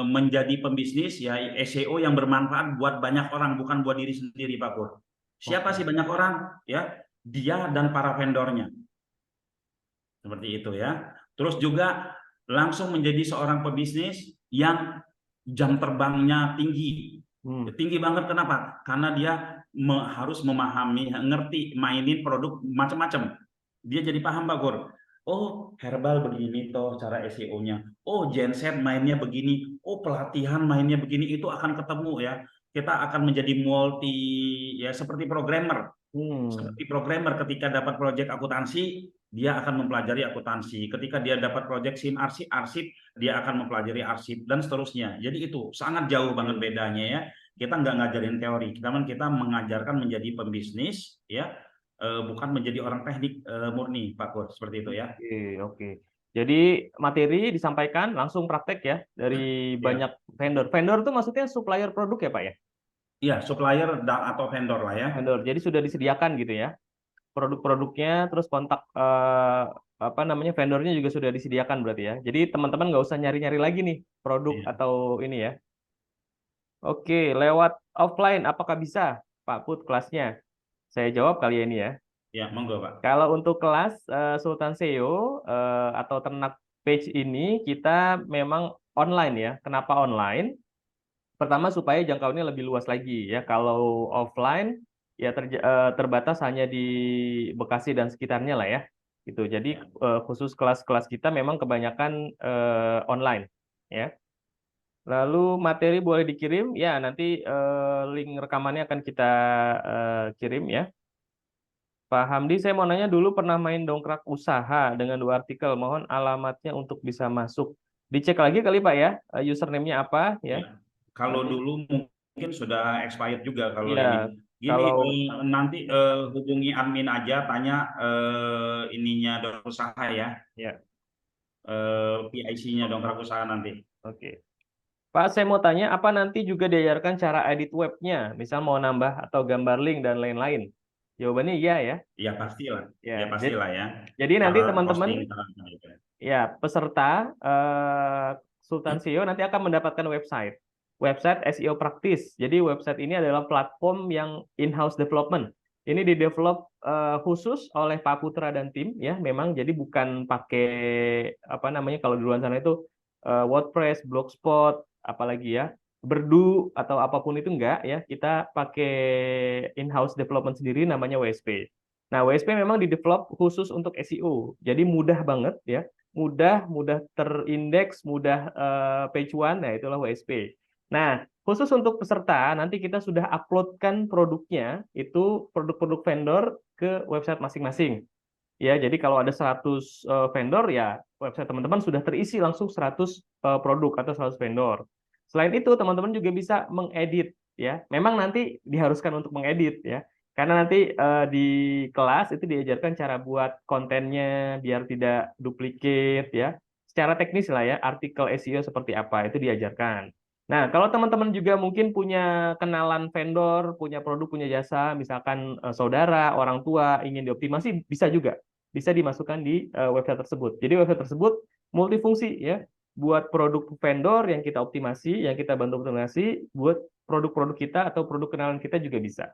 menjadi pembisnis ya SEO yang bermanfaat buat banyak orang, bukan buat diri sendiri Pak Pur. Siapa Oke. sih banyak orang? Ya, dia dan para vendornya. Seperti itu ya. Terus juga langsung menjadi seorang pebisnis yang jam terbangnya tinggi. Hmm. Tinggi banget kenapa? Karena dia harus memahami, ngerti mainin produk macam-macam. Dia jadi paham Pak Gor. Oh, herbal begini toh cara SEO-nya. Oh, genset mainnya begini. Oh, pelatihan mainnya begini. Itu akan ketemu ya. Kita akan menjadi multi ya seperti programmer. Hmm. Seperti programmer ketika dapat proyek akuntansi, dia akan mempelajari akuntansi. Ketika dia dapat proyek SIM arsip, arsip, dia akan mempelajari arsip dan seterusnya. Jadi itu sangat jauh banget Oke. bedanya ya. Kita nggak ngajarin teori, kita mengajarkan menjadi pembisnis ya, bukan menjadi orang teknik murni, Pak Kur, seperti itu ya. Oke, oke. Jadi materi disampaikan langsung praktek ya dari banyak Ya, vendor. Vendor itu maksudnya supplier produk ya Pak ya? iya supplier atau vendor lah ya. Vendor. Jadi sudah disediakan gitu ya. Produk-produknya terus kontak apa namanya vendornya juga sudah disediakan berarti ya. Jadi teman-teman nggak usah nyari-nyari lagi nih produk Iya, atau ini ya. Oke, lewat offline apakah bisa Pak Put kelasnya? Saya jawab kali ya ini ya. ya monggo Pak. Kalau untuk kelas Sultan SEO atau ternak page ini kita memang online ya. Kenapa online? Pertama supaya jangkauannya lebih luas lagi ya. Kalau offline ya terbatas hanya di Bekasi dan sekitarnya lah ya. Gitu. Jadi Ya. khusus kelas-kelas kita memang kebanyakan online ya. Lalu materi boleh dikirim ya nanti link rekamannya akan kita kirim ya. Pak Hamdi, saya mau nanya dulu pernah main dongkrak usaha dengan 2 artikel. Mohon alamatnya untuk bisa masuk. Dicek lagi kali Pak ya, username-nya apa ya. Ya, kalau Nanti dulu mungkin sudah expired juga kalau ya ini. Gini, kalau nanti hubungi admin aja, tanya ininya dong usaha ya, ya PIC-nya dongkrak usaha nanti. oke. Pak, saya mau tanya apa nanti juga diajarkan cara edit webnya, misal mau nambah atau gambar link dan lain-lain. Jawabannya iya ya. Ya pastilah, Ya, ya pastilah ya. jadi nanti Cara teman-teman posting, cara gitu. ya peserta Sultan SEO nanti akan mendapatkan website. Website SEO praktis. Jadi website ini adalah platform yang in-house development. Ini di-develop khusus oleh Pak Putra dan tim ya, memang jadi bukan pakai apa namanya kalau di luar sana itu WordPress, Blogspot, apalagi ya, Berdu atau apapun itu enggak ya. Kita pakai in-house development sendiri namanya WSP. Nah, WSP memang di-develop khusus untuk SEO. Jadi mudah banget ya, mudah mudah terindeks, mudah page one, nah itulah WSP. Nah, khusus untuk peserta nanti kita sudah uploadkan produknya itu produk-produk vendor ke website masing-masing. Ya, jadi kalau ada 100 vendor ya website teman-teman sudah terisi langsung 100 produk atau 100 vendor. Selain itu teman-teman juga bisa mengedit ya. Memang nanti diharuskan untuk mengedit ya. Karena nanti di kelas itu diajarkan cara buat kontennya biar tidak duplicate ya. Secara teknis lah ya, artikel SEO seperti apa itu diajarkan. Nah, kalau teman-teman juga mungkin punya kenalan vendor, punya produk, punya jasa, misalkan saudara, orang tua ingin dioptimasi, bisa juga. Bisa dimasukkan di website tersebut. Jadi website tersebut multifungsi ya, buat produk vendor yang kita optimasi, yang kita bantu optimasi, buat produk-produk kita atau produk kenalan kita juga bisa.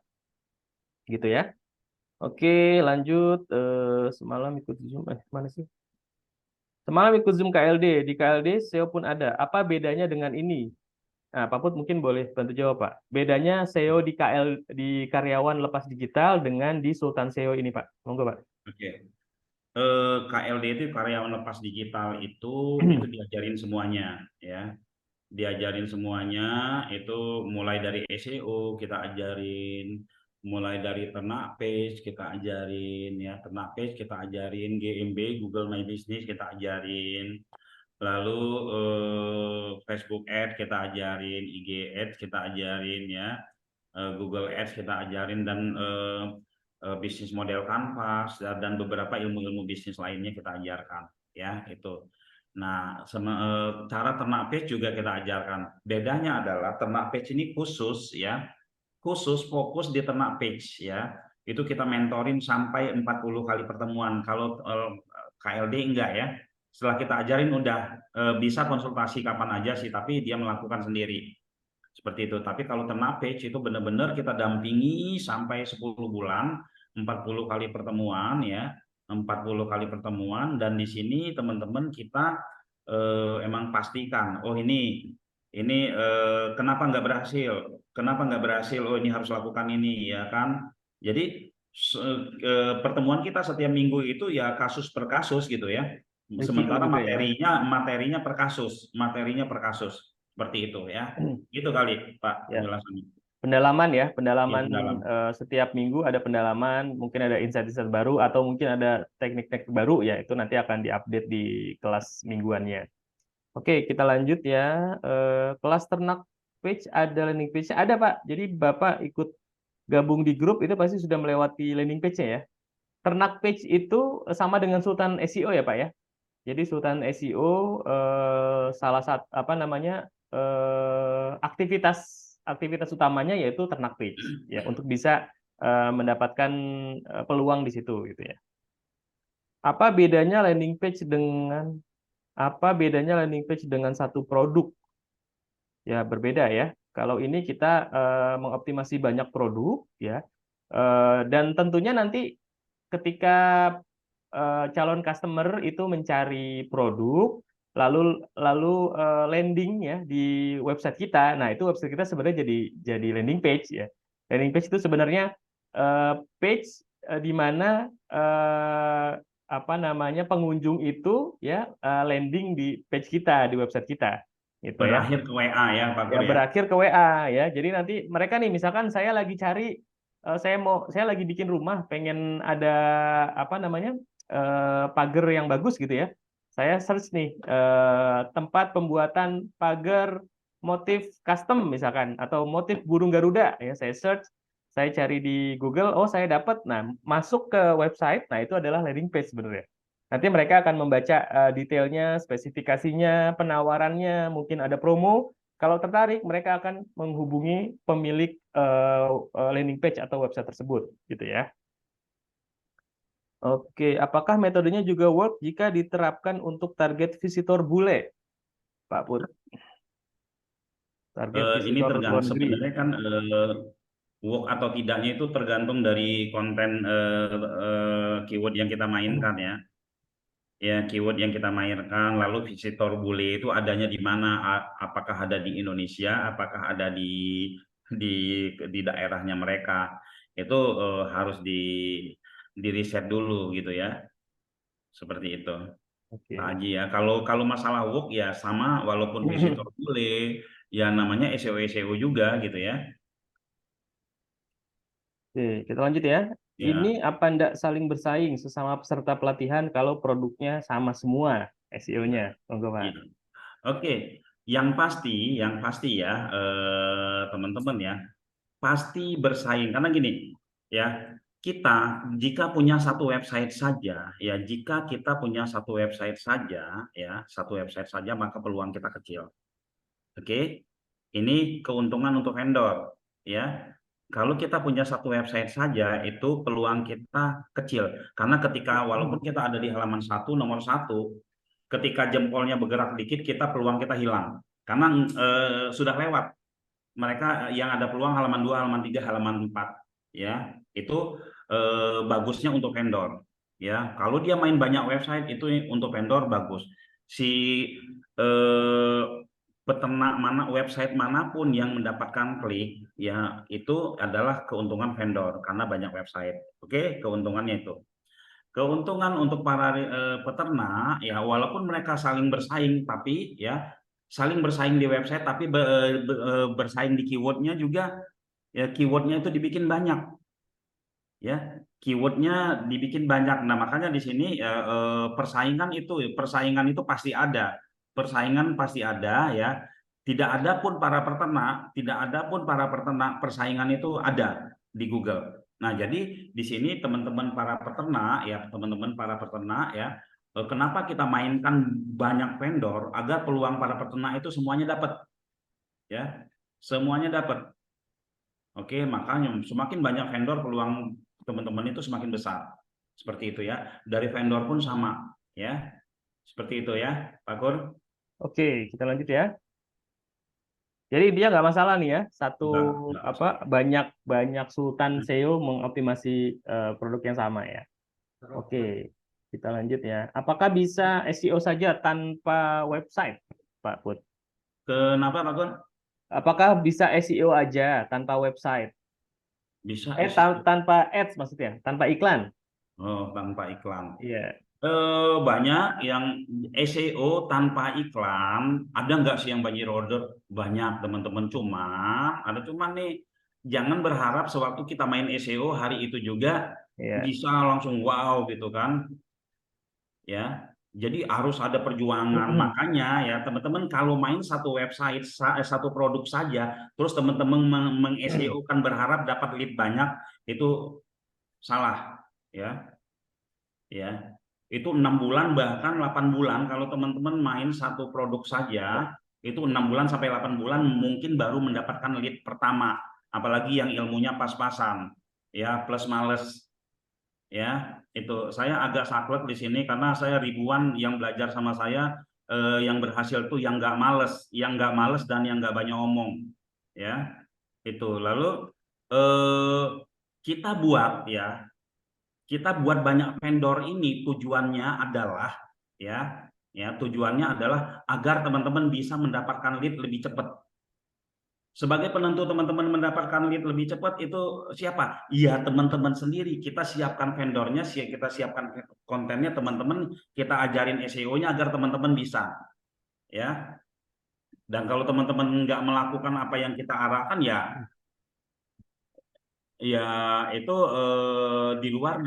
Gitu ya. Oke, lanjut. Semalam ikut Zoom, mana sih? Semalam ikut Zoom KLD. Di KLD SEO pun ada. Apa bedanya dengan ini? Nah, Pak Put mungkin boleh bantu jawab, Pak. Bedanya SEO di di karyawan lepas digital dengan di Sultan SEO ini, Pak. Monggo, Pak. Oke. KLD itu karyawan lepas digital itu diajarin semuanya ya. Diajarin semuanya itu mulai dari SEO kita ajarin, mulai dari ternak page kita ajarin ya, ternak page kita ajarin, GMB Google My Business kita ajarin, lalu Facebook Ads kita ajarin, IG Ads kita ajarin ya, Google Ads kita ajarin dan bisnis model Canvas dan beberapa ilmu-ilmu bisnis lainnya kita ajarkan ya itu. Nah, cara ternak page juga kita ajarkan. Bedanya adalah ternak page ini khusus ya, khusus fokus di ternak page ya. Itu kita mentorin sampai 40 kali pertemuan. Kalau KLD enggak ya. Setelah kita ajarin udah bisa konsultasi kapan aja sih, tapi dia melakukan sendiri. Seperti itu. Tapi kalau ternak page itu benar-benar kita dampingi sampai 10 bulan, 40 kali pertemuan ya. 40 kali pertemuan dan di sini teman-teman kita emang pastikan, oh ini kenapa nggak berhasil, kenapa nggak berhasil, oh ini harus lakukan ini, ya kan. Jadi pertemuan kita setiap minggu itu ya kasus per kasus gitu ya. Review Sementara juga ya. materinya per kasus, seperti itu ya. Gitu kali Pak Ya, penjelasannya. pendalaman ya, Ya pendalaman dalam. setiap minggu ada pendalaman, mungkin ada insight-insight baru atau mungkin ada teknik-teknik baru ya, itu nanti akan diupdate di kelas mingguannya. Oke, kita lanjut ya. Kelas ternak page ada landing page ada Pak. Jadi Bapak ikut gabung di grup itu pasti sudah melewati landing page-nya ya. Ternak page itu sama dengan Sultan SEO ya Pak ya. Jadi Sultan SEO salah satu apa namanya aktivitas aktivitas utamanya yaitu ternak page ya untuk bisa mendapatkan peluang di situ gitu ya. Apa bedanya landing page dengan apa bedanya landing page dengan satu produk? Ya berbeda ya. Kalau ini kita mengoptimasi banyak produk ya. Dan tentunya nanti ketika calon customer itu mencari produk, lalu lalu landing ya di website kita. Nah, itu website kita sebenarnya jadi landing page ya. Landing page itu sebenarnya page di mana apa namanya pengunjung itu ya landing di page kita di website kita gitu ya. Berakhir ke WA ya Pak Ya Kur ya. berakhir ke WA ya. Jadi nanti mereka nih misalkan saya lagi cari saya lagi bikin rumah pengen ada apa namanya pagar yang bagus gitu ya. Saya search nih tempat pembuatan pagar motif custom misalkan atau motif burung Garuda ya saya search saya cari di Google oh saya dapat nah masuk ke website nah itu adalah landing page sebenarnya. Nanti mereka akan membaca detailnya, spesifikasinya, penawarannya, mungkin ada promo. Kalau tertarik, mereka akan menghubungi pemilik landing page atau website tersebut, gitu ya. Oke, apakah metodenya juga work jika diterapkan untuk target visitor bule, Pak Put? Target Ini visitor luar tergantung negeri. sebenarnya kan work atau tidaknya itu tergantung dari konten keyword yang kita mainkan ya. Ya, keyword yang kita mainkan, lalu visitor bule itu adanya di mana? Apakah ada di Indonesia? Apakah ada di di daerahnya mereka? Itu harus di riset dulu gitu ya. Seperti itu. Pak Oke. Haji ya. Kalau kalau masalah work ya sama, walaupun visitor bule, ya namanya SEO SEO juga gitu ya. Oke, kita lanjut ya. Ini Ya. apa ndak saling bersaing sesama peserta pelatihan kalau produknya sama semua SEO-nya? Monggo, Pak. Ya. Oke, yang pasti ya teman-teman ya, pasti bersaing karena gini ya, kita jika punya satu website saja ya, jika kita punya satu website saja ya, satu website saja maka peluang kita kecil. Oke, ini keuntungan untuk vendor ya. Kalau kita punya satu website saja itu peluang kita kecil karena ketika walaupun kita ada di halaman satu nomor satu, ketika jempolnya bergerak dikit kita peluang kita hilang karena sudah lewat mereka yang ada peluang halaman 2, halaman 3, halaman 4 ya. Itu bagusnya untuk vendor ya. Kalau dia main banyak website itu untuk vendor bagus. Si eh, peternak mana website manapun yang mendapatkan klik ya itu adalah keuntungan vendor karena banyak website. Oke, keuntungannya itu. Keuntungan untuk para peternak ya walaupun mereka saling bersaing tapi ya saling bersaing di website tapi bersaing di keywordnya juga ya keywordnya itu dibikin banyak ya keywordnya dibikin banyak. Nah makanya di sini persaingan itu pasti ada ya. Tidak ada pun para peternak persaingan itu ada di Google. Nah jadi di sini teman-teman para peternak ya, kenapa kita mainkan banyak vendor agar peluang para peternak itu semuanya dapat ya, semuanya dapat. Oke, makanya semakin banyak vendor peluang teman-teman itu semakin besar. Seperti itu ya. Dari vendor pun sama ya. Seperti itu ya, Pak Kur. Oke, kita lanjut ya. Jadi dia nggak masalah nih ya, satu Enggak apa masalah. banyak banyak Sultan SEO mengoptimasi produk yang sama ya. Oke, Kita lanjut ya. Apakah bisa SEO saja tanpa website, Pak Put? Kenapa Pak Gun? Apakah bisa SEO aja tanpa website? Bisa SEO. Tanpa ads maksudnya, tanpa iklan. Oh, tanpa iklan. Iya, Banyak yang SEO tanpa iklan, ada nggak sih yang banjir order? Banyak teman-teman, cuman nih, jangan berharap sewaktu kita main SEO hari itu juga iya. bisa langsung wow gitu kan, ya. Jadi harus ada perjuangan, makanya ya teman-teman kalau main satu website, satu produk saja, terus teman-teman meng-SEO kan berharap dapat lead banyak, itu salah, ya. Ya, itu 6 bulan bahkan 8 bulan kalau teman-teman main satu produk saja itu 6 bulan sampai 8 bulan mungkin baru mendapatkan lead pertama, apalagi yang ilmunya pas-pasan, ya plus males, ya itu saya agak saklek di sini karena saya ribuan yang belajar sama saya, yang berhasil tuh yang nggak males dan yang nggak banyak omong, ya itu lalu eh, kita buat ya kita buat banyak vendor ini tujuannya adalah agar teman-teman bisa mendapatkan lead lebih cepat. Sebagai penentu teman-teman mendapatkan lead lebih cepat itu siapa? Ya teman-teman sendiri. Kita siapkan vendornya, kita siapkan kontennya, teman-teman kita ajarin SEO-nya agar teman-teman bisa, ya. Dan kalau teman-teman nggak melakukan apa yang kita arahkan, ya itu di luar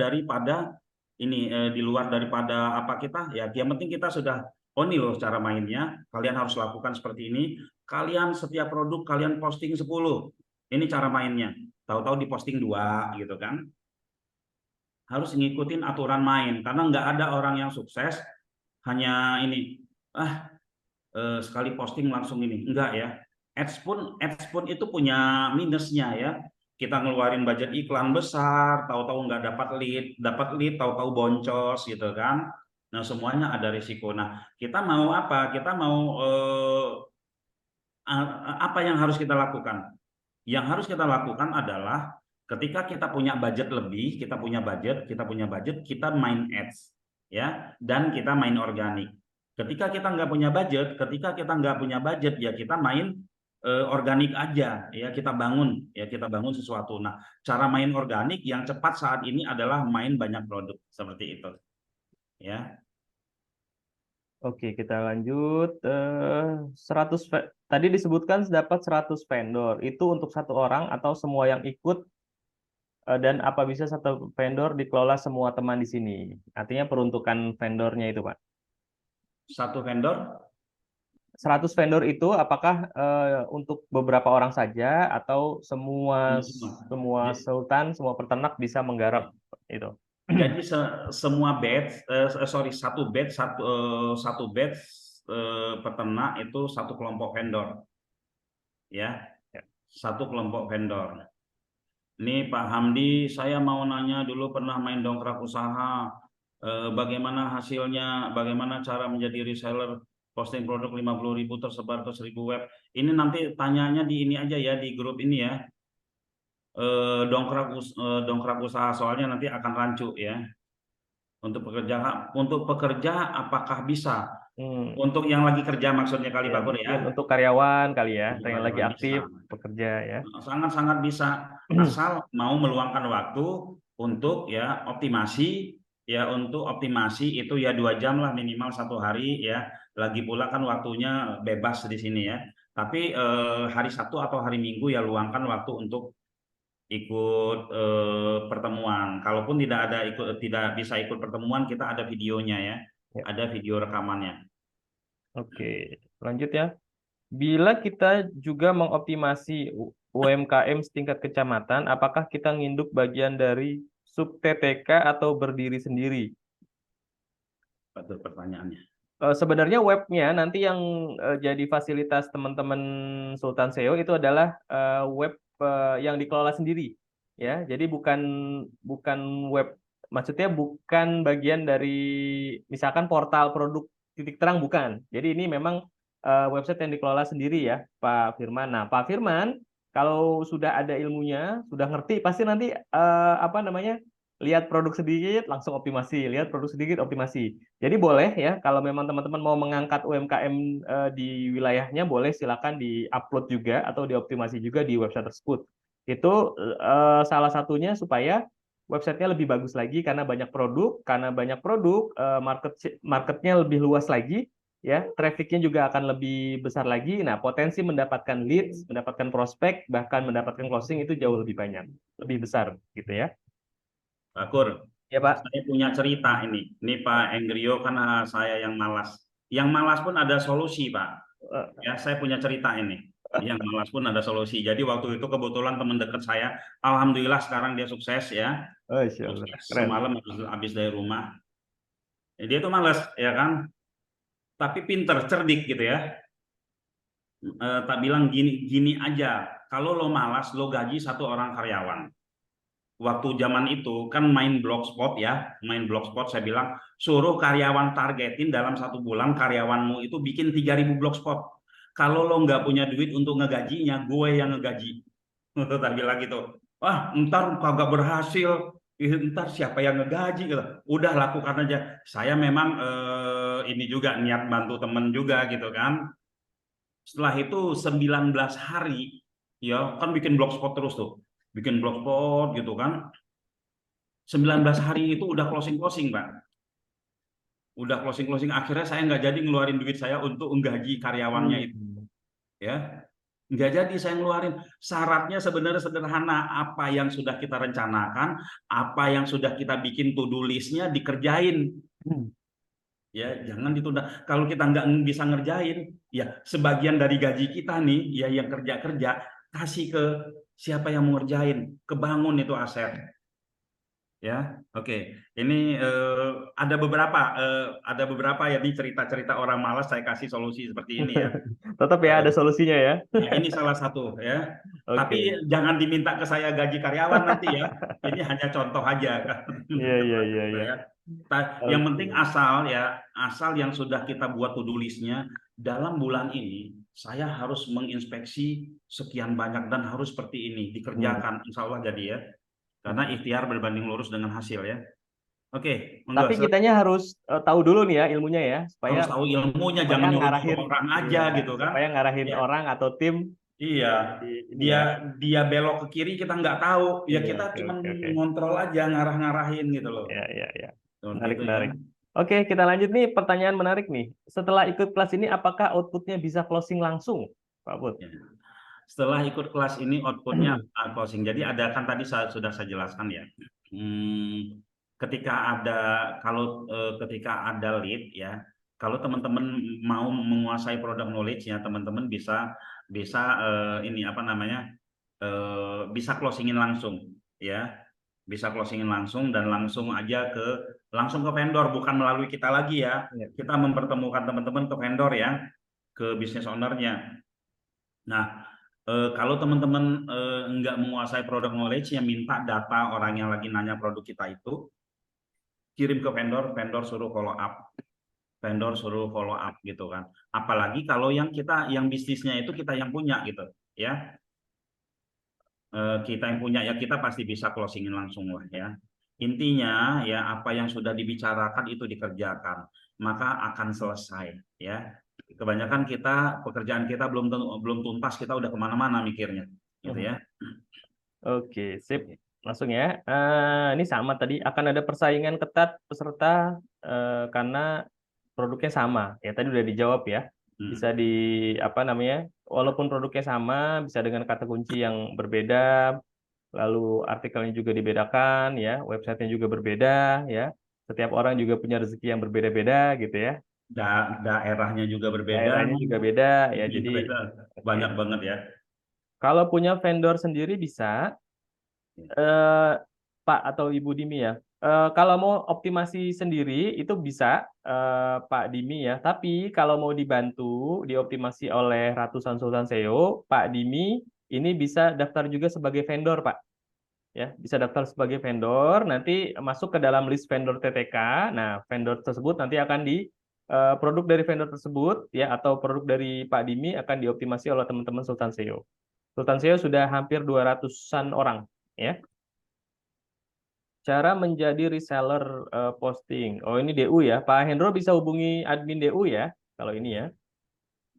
daripada apa kita, ya yang penting kita sudah, oh nih loh cara mainnya, kalian harus lakukan seperti ini, kalian setiap produk kalian posting 10, ini cara mainnya, tahu-tahu diposting 2 gitu kan. Harus ngikutin aturan main karena nggak ada orang yang sukses hanya ini, ah sekali posting langsung ini, enggak ya. Ads pun itu punya minusnya ya. Kita ngeluarin budget iklan besar, tahu-tahu nggak dapat lead tahu-tahu boncos gitu kan. Nah, semuanya ada risiko. Nah, kita mau apa? Kita mau apa yang harus kita lakukan? Yang harus kita lakukan adalah ketika kita punya budget lebih, kita main ads, ya, dan kita main organik. Ketika kita nggak punya budget, ya kita main organik aja, ya kita bangun sesuatu. Nah, cara main organik yang cepat saat ini adalah main banyak produk seperti itu, ya. Oke, kita lanjut. 100 tadi disebutkan dapat 100 vendor. Itu untuk satu orang atau semua yang ikut, dan apa bisa satu vendor dikelola semua teman di sini? Artinya peruntukan vendornya itu, Pak. Satu vendor 100 vendor itu apakah untuk beberapa orang saja atau semua ini semua. semua sultan, semua peternak bisa menggarap itu? Jadi semua batch, satu batch peternak itu satu kelompok vendor, ya, Ya. satu kelompok vendor. Ini Pak Hamdi, saya mau nanya dulu pernah main dongkrak usaha, bagaimana hasilnya, bagaimana cara menjadi reseller, posting produk 50.000 tersebar ke 1.000 web. Ini nanti tanyanya di ini aja ya, di grup ini ya, dongkrak usaha soalnya nanti akan rancu ya. Untuk pekerja apakah bisa? Hmm. Untuk yang lagi kerja maksudnya kali Ya, Pak Pur mungkin ya. untuk karyawan kali ya, Untuk yang lagi karyawan bisa. aktif bekerja ya. Sangat-sangat bisa, asal mau meluangkan waktu untuk untuk optimasi itu ya 2 jam lah minimal satu hari ya. Lagi pula kan waktunya bebas di sini ya. Tapi hari Sabtu atau hari Minggu ya luangkan waktu untuk ikut pertemuan. Kalaupun tidak bisa ikut pertemuan, kita ada videonya ya, Ya. ada video rekamannya. Oke, lanjut ya. Bila kita juga mengoptimasi UMKM setingkat kecamatan, apakah kita nginduk bagian dari sub TTK atau berdiri sendiri? Betul pertanyaannya. Sebenarnya webnya nanti yang jadi fasilitas teman-teman Sultan SEO itu adalah web yang dikelola sendiri, ya. Jadi bukan bukan web, maksudnya bukan bagian dari misalkan portal produk titik terang, bukan. Jadi ini memang website yang dikelola sendiri ya, Pak Firman. Nah, Pak Firman kalau sudah ada ilmunya, sudah ngerti, pasti nanti apa namanya, lihat produk sedikit langsung optimasi, lihat produk sedikit optimasi. Jadi boleh ya kalau memang teman-teman mau mengangkat UMKM di wilayahnya boleh silakan di-upload juga atau dioptimasi juga di website tersebut. Itu salah satunya supaya websitenya lebih bagus lagi karena banyak produk marketnya lebih luas lagi ya, trafficnya juga akan lebih besar lagi. Nah, potensi mendapatkan leads, mendapatkan prospek, bahkan mendapatkan closing itu jauh lebih banyak, lebih besar gitu ya. Pak Kur, Ya, Pak. saya punya cerita ini. Ini Pak Enggrio kan saya yang malas. Yang malas pun ada solusi, Pak. Eh, Ya, saya punya cerita ini. Yang malas pun ada solusi. Jadi waktu itu kebetulan teman dekat saya, alhamdulillah sekarang dia sukses ya. Oh, Insya Allah. Sukses Keren. semalam habis dari rumah. Dia tuh malas, ya kan? Tapi pinter, cerdik gitu ya. Tak bilang gini gini aja. Kalau lo malas, lo gaji satu orang karyawan. Waktu zaman itu kan main blogspot ya, main blogspot saya bilang suruh karyawan targetin dalam 1 bulan karyawanmu itu bikin 3.000 blogspot. Kalau lo nggak punya duit untuk ngegajinya, gue yang ngegaji. Tak bilang gitu. Wah, ntar kagak berhasil. Ntar siapa yang ngegaji gitu. Udah lakukan aja. Saya memang ini juga niat bantu temen juga gitu kan. Setelah itu 19 hari ya kan bikin blogspot terus tuh. Bikin blogspot gitu kan. 19 hari itu udah closing-closing, Pak. Udah closing-closing. Akhirnya saya nggak jadi ngeluarin duit saya untuk menggaji karyawannya itu. Hmm. Ya, nggak jadi saya ngeluarin. Syaratnya sebenarnya sederhana. Apa yang sudah kita rencanakan, apa yang sudah kita bikin to-do list-nya dikerjain. Hmm. Ya, jangan ditunda. Kalau kita nggak bisa ngerjain, ya sebagian dari gaji kita nih, ya yang kerja-kerja, kasih ke siapa yang mau ngerjain. Kebangun itu aset. Ya, oke. Ini ada beberapa ya nih cerita-cerita orang malas saya kasih solusi seperti ini ya. Tetap ya Eh, ada solusinya ya. ya ini salah satu ya. Tapi Oke. jangan diminta ke saya gaji karyawan nanti ya. Ini hanya contoh aja kan. Iya, iya, iya, iya. Ya. Yang Oke. penting asal ya, asal yang sudah kita buat to-do list-nya dalam bulan ini saya harus menginspeksi sekian banyak dan harus seperti ini Hmm. dikerjakan. Insya Allah jadi ya. Karena Hmm. ikhtiar berbanding lurus dengan hasil ya. Oke, monggo. Tapi kitanya harus tahu dulu nih ya ilmunya ya, Harus supaya tahu ilmunya, supaya jangan nyuruh-nyuruh ngarahin, orang aja iya, gitu kan. supaya ngarahin Ya, orang atau tim iya. di ini Dia ya. dia belok ke kiri kita nggak tahu. Ya Iya, kita oke, cuma oke, oke. ngontrol aja, ngarah-ngarahin gitu loh. Ya, ya, ya. Seperti Menarik, itu ya. menarik. Oke, kita lanjut nih. Pertanyaan menarik nih. Setelah ikut kelas ini, apakah outputnya bisa closing langsung, Pak Put? Ya. Setelah ikut kelas ini outputnya closing. Jadi ada kan tadi sudah saya jelaskan ya. Hmm, ketika ada ketika ada lead ya, kalau teman-teman mau menguasai produk knowledge ya, teman-teman bisa bisa ini apa namanya bisa closingin langsung ya, bisa closingin langsung dan langsung ke vendor bukan melalui kita lagi ya. Ya. Kita mempertemukan teman-teman ke vendor ya, ke business ownernya. Nah, kalau teman-teman nggak menguasai produk knowledge, yang minta data orang yang lagi nanya produk kita itu, kirim ke vendor, vendor suruh follow up gitu kan. Apalagi kalau yang bisnisnya itu kita yang punya gitu, ya. Kita yang punya ya kita pasti bisa closingin langsung lah ya. Intinya ya apa yang sudah dibicarakan itu dikerjakan, maka akan selesai ya. Kebanyakan pekerjaan kita belum tuntas, kita udah kemana-mana mikirnya, gitu ya. Oke, sip. Langsung ya. Ini sama tadi. Akan ada persaingan ketat peserta karena produknya sama. Ya, tadi udah dijawab ya. Bisa Hmm. di apa namanya? Walaupun produknya sama, bisa dengan kata kunci yang berbeda, lalu artikelnya juga dibedakan, ya, websitenya juga berbeda, ya. Setiap orang juga punya rezeki yang berbeda-beda, gitu ya. Daerahnya juga berbeda, Daerahnya juga beda, ya. Jadi, beda oke. banyak banget ya. Kalau punya vendor sendiri bisa, eh, Pak atau Ibu Dimi ya. Kalau mau optimasi sendiri itu bisa Pak Dimi ya. Tapi kalau mau dibantu dioptimasi oleh ratusan sultan SEO, Pak Dimi ini bisa daftar juga sebagai vendor, Pak. Ya, bisa daftar sebagai vendor, nanti masuk ke dalam list vendor TTK. Nah, vendor tersebut nanti akan produk dari vendor tersebut ya atau produk dari Pak Dimi akan dioptimasi oleh teman-teman Sultan SEO. Sultan SEO sudah hampir 200-an orang ya. Cara menjadi reseller posting. Oh, ini DU ya. Pak Hendro bisa hubungi admin DU ya, kalau ini ya.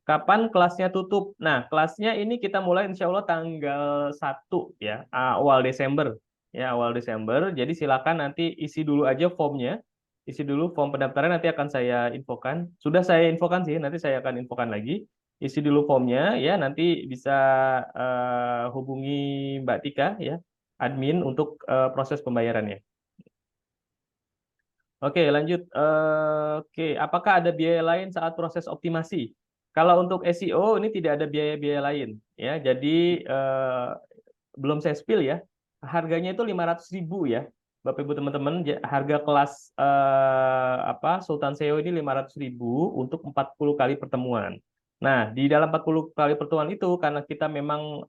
Kapan kelasnya tutup? Nah, kelasnya ini kita mulai insya Allah tanggal 1 ya, awal Desember. Ya, awal Desember. Jadi silakan nanti isi dulu aja formnya. Isi dulu form pendaftaran, nanti akan saya infokan. Sudah saya infokan sih, nanti saya akan infokan lagi. Isi dulu formnya ya, nanti bisa hubungi Mbak Tika ya, admin untuk proses pembayarannya. Oke, lanjut. Oke, apakah ada biaya lain saat proses optimasi? Kalau untuk SEO ini tidak ada biaya-biaya lain, ya. Jadi belum saya spill ya. Harganya itu 500.000 ya, Bapak Ibu teman-teman. Harga kelas Sultan SEO ini 500.000 untuk 40 kali pertemuan. Nah, di dalam 40 kali pertemuan itu karena kita memang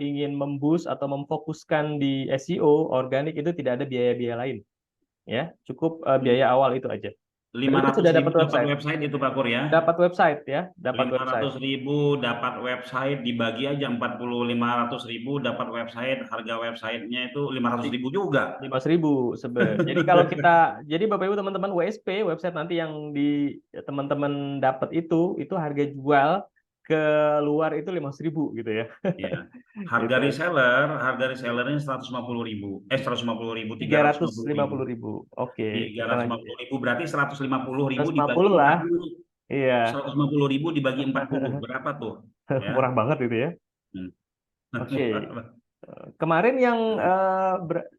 ingin memboost atau memfokuskan di SEO organik, itu tidak ada biaya-biaya lain ya, cukup biaya awal itu aja. lima Berarti ratus sudah ribu dapat dapat website, website itu Pak Pur ya. dapat website ya, dapat 500 website. ribu dapat website, dibagi aja 40, 500 ribu dapat website, harga websitenya itu 500 ribu juga. 15.000 Jadi kalau kita, jadi Bapak Ibu teman-teman, WSP website nanti yang di teman-teman dapat itu harga jual ke luar itu 15.000 gitu ya. Ya. Itu Harga resellernya 150.000, 150.000, tiga ratus 350 lima ribu, puluh ribu. Oke, tiga kita ratus lima lanjut ya. puluh ribu berarti 150.000 dibagi 150 empat lah, puluh, iya. 150.000 dibagi 40 berapa tuh? Ya. Murah banget itu ya. Hmm. Oke. Kemarin yang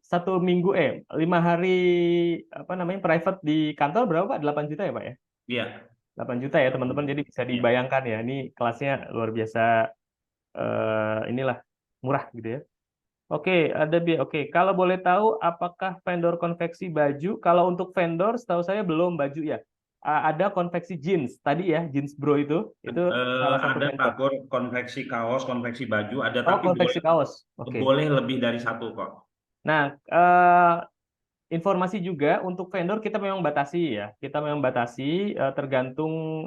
1 minggu 5 hari apa namanya private di kantor berapa Pak? 8 juta ya Pak ya? Iya. 8 juta ya teman-teman. Jadi bisa Iya. dibayangkan ya, ini kelasnya luar biasa, inilah murah gitu ya. Oke, ada oke. Kalau boleh tahu apakah vendor konveksi baju? Kalau untuk vendor setahu saya belum baju ya. Ada konveksi jeans tadi ya, jeans bro itu salah satu Ada Pak vendor. Pur, konveksi kaos, konveksi baju ada, Oh, tapi konveksi boleh kaos. Oke. boleh lebih dari satu kok. Nah, informasi juga untuk vendor kita memang batasi ya. Kita memang batasi tergantung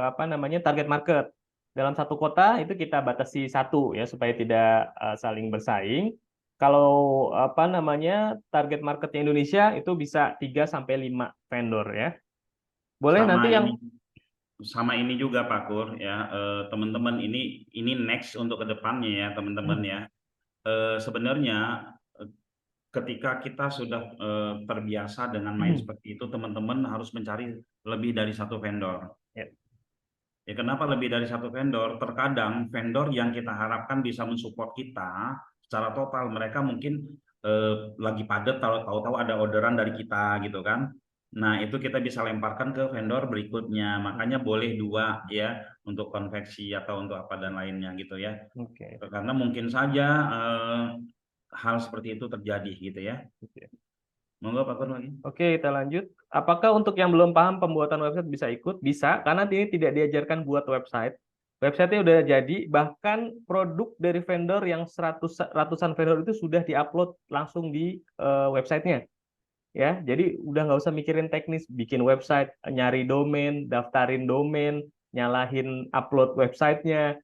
apa namanya target market. Dalam satu kota itu kita batasi satu ya supaya tidak saling bersaing. Kalau apa namanya target marketnya Indonesia itu bisa 3 sampai 5 vendor ya. Boleh nanti Sama yang ini sama ini juga Pak Kur ya, teman-teman, ini next untuk kedepannya ya teman-teman ya. Sebenarnya eh, ketika kita sudah terbiasa dengan main seperti itu, teman-teman harus mencari lebih dari satu vendor. ya, Ya, kenapa lebih dari satu vendor? Terkadang vendor yang kita harapkan bisa mensupport kita secara total, mereka mungkin lagi padat, tahu-tahu ada orderan dari kita gitu kan. Nah, itu kita bisa lemparkan ke vendor berikutnya. Makanya boleh dua ya untuk konveksi atau untuk apa dan lainnya gitu ya. oke. Karena mungkin saja hal seperti itu terjadi gitu ya. Monggo Pak Kur lagi. Oke, kita lanjut. Apakah untuk yang belum paham pembuatan website bisa ikut? Bisa, karena ini tidak diajarkan buat website. Website-nya udah jadi, bahkan produk dari vendor yang ratusan vendor itu sudah diupload langsung di websitenya. Ya, jadi udah nggak usah mikirin teknis, bikin website, nyari domain, daftarin domain, nyalahin upload websitenya,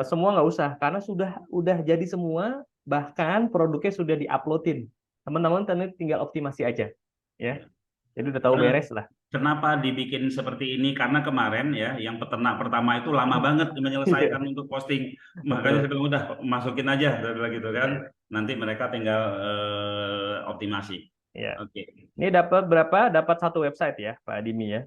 semua nggak usah, karena udah jadi semua, bahkan produknya sudah diuploadin. Teman-teman tinggal optimasi aja, ya. Ya. Jadi udah tahu beres lah. Kenapa dibikin seperti ini? Karena kemarin ya, yang peternak pertama itu lama banget menyelesaikan untuk posting. Makanya saya Betul. bilang udah masukin aja, gitu kan. Ya, Nanti mereka tinggal optimasi. ya. Oke. Ini dapat berapa? Dapat satu website ya, Pak Adimi ya.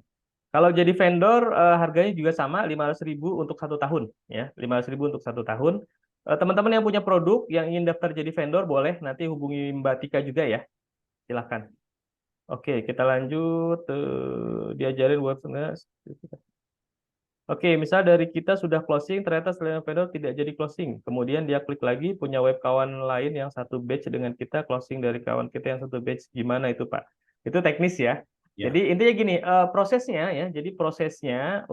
Kalau jadi vendor harganya juga sama 500.000 untuk 1 tahun ya, 500.000 untuk 1 tahun. Teman-teman yang punya produk yang ingin daftar jadi vendor boleh nanti hubungi Mbak Tika juga ya. Silahkan. Oke, kita lanjut. Diajarin website. Oke, misal dari kita sudah closing, ternyata selain vendor tidak jadi closing. Kemudian dia klik lagi, punya web kawan lain yang satu batch dengan kita, closing dari kawan kita yang satu batch. Gimana itu, Pak? Itu teknis ya. Ya. Jadi intinya gini, prosesnya ya. Jadi prosesnya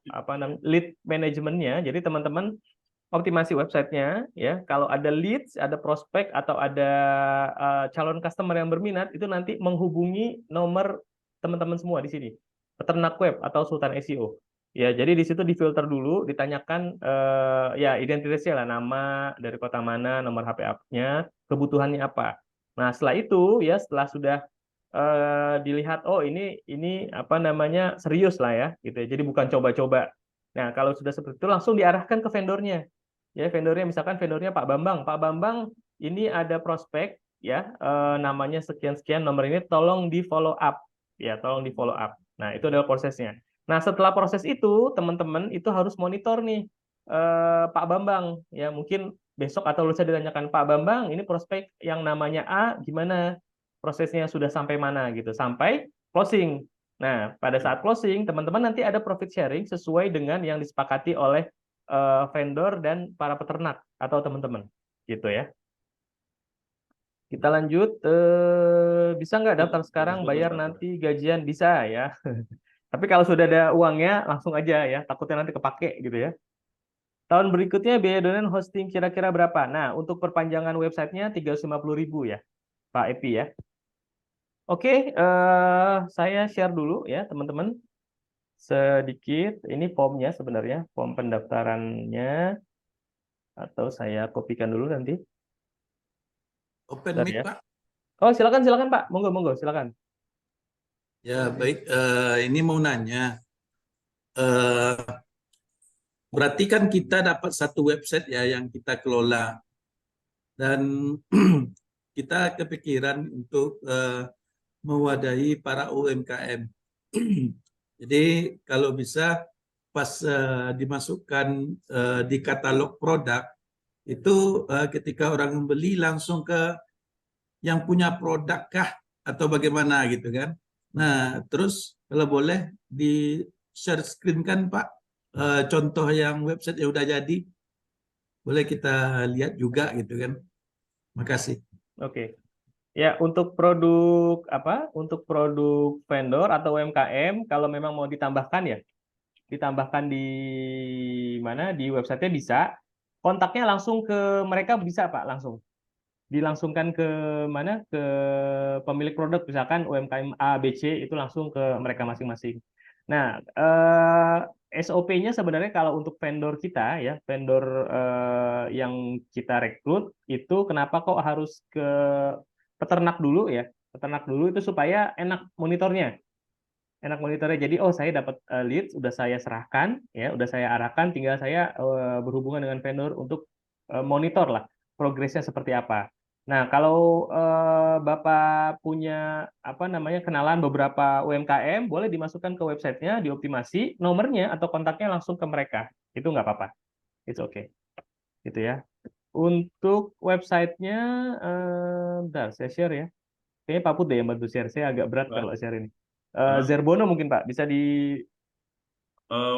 apa namanya lead manajemennya. Jadi teman-teman optimasi websitenya ya. Kalau ada leads, ada prospek atau ada calon customer yang berminat, itu nanti menghubungi nomor teman-teman semua di sini. Peternak web atau Sultan SEO. Ya, jadi di situ difilter dulu, ditanyakan ya identitasnya lah, nama, dari kota mana, nomor HP-nya, kebutuhannya apa. Nah, setelah itu ya, setelah sudah dilihat, oh ini apa namanya, serius lah ya gitu ya. Jadi bukan coba-coba. Nah, kalau sudah seperti itu langsung diarahkan ke vendornya. Ya, vendornya misalkan vendornya Pak Bambang. Pak Bambang, ini ada prospek ya, namanya sekian-sekian, nomor ini tolong di follow up. Ya, tolong di follow up. Nah, itu adalah prosesnya. Nah, setelah proses itu, teman-teman itu harus monitor nih, Pak Bambang. Ya, mungkin besok atau lusa ditanyakan, Pak Bambang, ini prospek yang namanya A gimana? Prosesnya sudah sampai mana gitu, sampai closing. Nah, pada saat closing, teman-teman nanti ada profit sharing sesuai dengan yang disepakati oleh vendor dan para peternak atau teman-teman, gitu ya. Kita lanjut, bisa nggak daftar sekarang, Bagus, bayar Pak Pur. nanti gajian? Bisa ya. Tapi kalau sudah ada uangnya, langsung aja ya, takutnya nanti kepake gitu ya. Tahun berikutnya biaya domain hosting kira-kira berapa? Nah, untuk perpanjangan websitenya 350.000 ya, Pak Epi ya. Oke, saya share dulu ya teman-teman sedikit. Ini formnya sebenarnya, form pendaftarannya, atau saya kopikan dulu nanti. Open Bentar mic, ya. Pak. Oh, silakan silakan Pak. Monggo monggo silakan. Ya, baik. Ini mau nanya. Eh, Berarti kan kita dapat satu website ya yang kita kelola. Dan kita kepikiran untuk mewadahi para UMKM. Jadi kalau bisa pas dimasukkan di katalog produk, itu ketika orang membeli langsung ke yang punya produk kah atau bagaimana gitu kan. Nah, terus kalau boleh di share screen kan Pak, contoh yang website yang udah jadi, boleh kita lihat juga gitu kan. Makasih. Oke. Ya, untuk produk apa? Untuk produk vendor atau UMKM, kalau memang mau ditambahkan ya, ditambahkan di mana? Di websitenya bisa. Kontaknya langsung ke mereka bisa Pak, langsung. Dilangsungkan ke mana? Ke pemilik produk, misalkan UMKM A, B, C, itu langsung ke mereka masing-masing. Nah, SOP-nya sebenarnya kalau untuk vendor kita ya, vendor yang kita rekrut itu kenapa kok harus ke peternak dulu ya? Peternak dulu itu supaya enak monitornya. Enak monitornya. Jadi oh saya dapat leads, udah saya serahkan ya, udah saya arahkan, tinggal saya berhubungan dengan vendor untuk monitor lah progresnya seperti apa. Nah, kalau Bapak punya apa namanya kenalan beberapa UMKM, boleh dimasukkan ke websitenya, dioptimasi nomornya atau kontaknya langsung ke mereka. Itu nggak apa-apa. It's okay. Gitu ya. Untuk websitenya, bentar, saya share ya. Kayaknya Pak Put deh yang bantu share. Saya agak berat kalau share ini. Zerbono mungkin Pak, bisa di...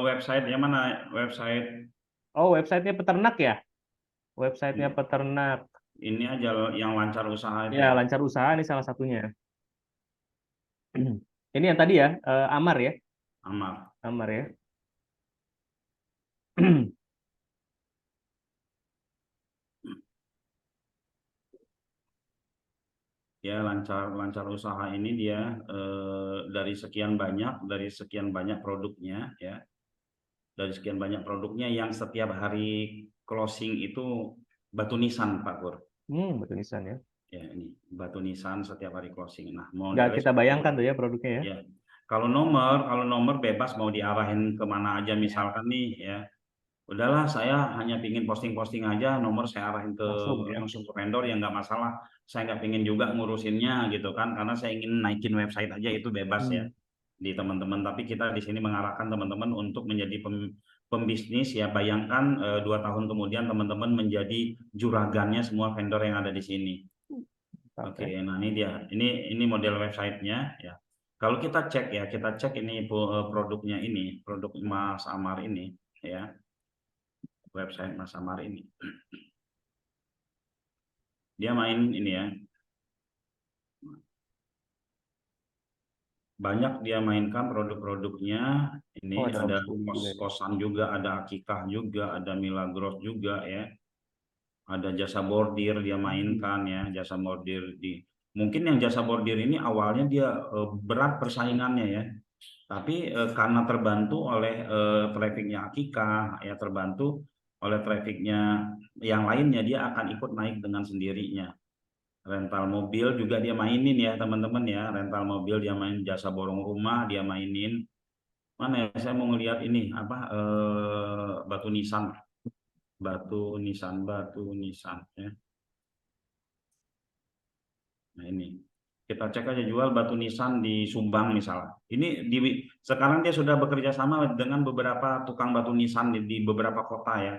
Website yang mana? Website Oh, websitenya peternak ya? Websitenya peternak. ini aja yang lancar usaha itu Ya, ya. lancar usaha ini salah satunya. Ini yang tadi ya, Amar ya. Amat. Amar ya. Ya, lancar lancar usaha ini dia dari sekian banyak produknya ya. Dari sekian banyak produknya yang setiap hari closing itu batu nisan Pak Pur. Betul nisan ya. Ya, ini batu nisan setiap hari closing. Nah, Nggak modelnya kita bayangkan tuh ya produknya ya. ya. Kalau nomor bebas mau diarahin kemana aja misalkan nih ya. Udahlah saya hanya pingin posting-posting aja, nomor saya arahin ke Langsung ya. langsung ke vendor ya nggak masalah. Saya nggak pingin juga ngurusinnya gitu kan, karena saya ingin naikin website aja itu bebas ya di teman-teman. Tapi kita di sini mengarahkan teman-teman untuk menjadi pembisnis ya. Bayangkan 2 tahun kemudian teman-teman menjadi juragannya semua vendor yang ada di sini. Oke, nah ini dia. Ini model websitenya ya. Kalau kita cek ini produknya ini, produk Mas Amar ini ya. Website Mas Amar ini. Dia main ini ya. Banyak dia mainkan produk-produknya. Ini Oh, ada ada homeschool juga ya. kos-kosan juga, ada Akikah juga, ada Milagros juga ya. Ada jasa bordir dia mainkan ya, jasa bordir di mungkin yang jasa bordir ini awalnya dia berat persaingannya ya. Tapi karena terbantu oleh trafficnya Akikah ya, terbantu oleh trafficnya yang lainnya, dia akan ikut naik dengan sendirinya. Rental mobil juga dia mainin ya teman-teman ya. Rental mobil dia main, jasa borong rumah dia mainin. Mana ya, saya mau ngelihat ini apa batu nisan, batu nisan ya. Nah ini kita cek aja jual batu nisan di Subang misalnya. Ini sekarang dia sudah bekerja sama dengan beberapa tukang batu nisan di beberapa kota ya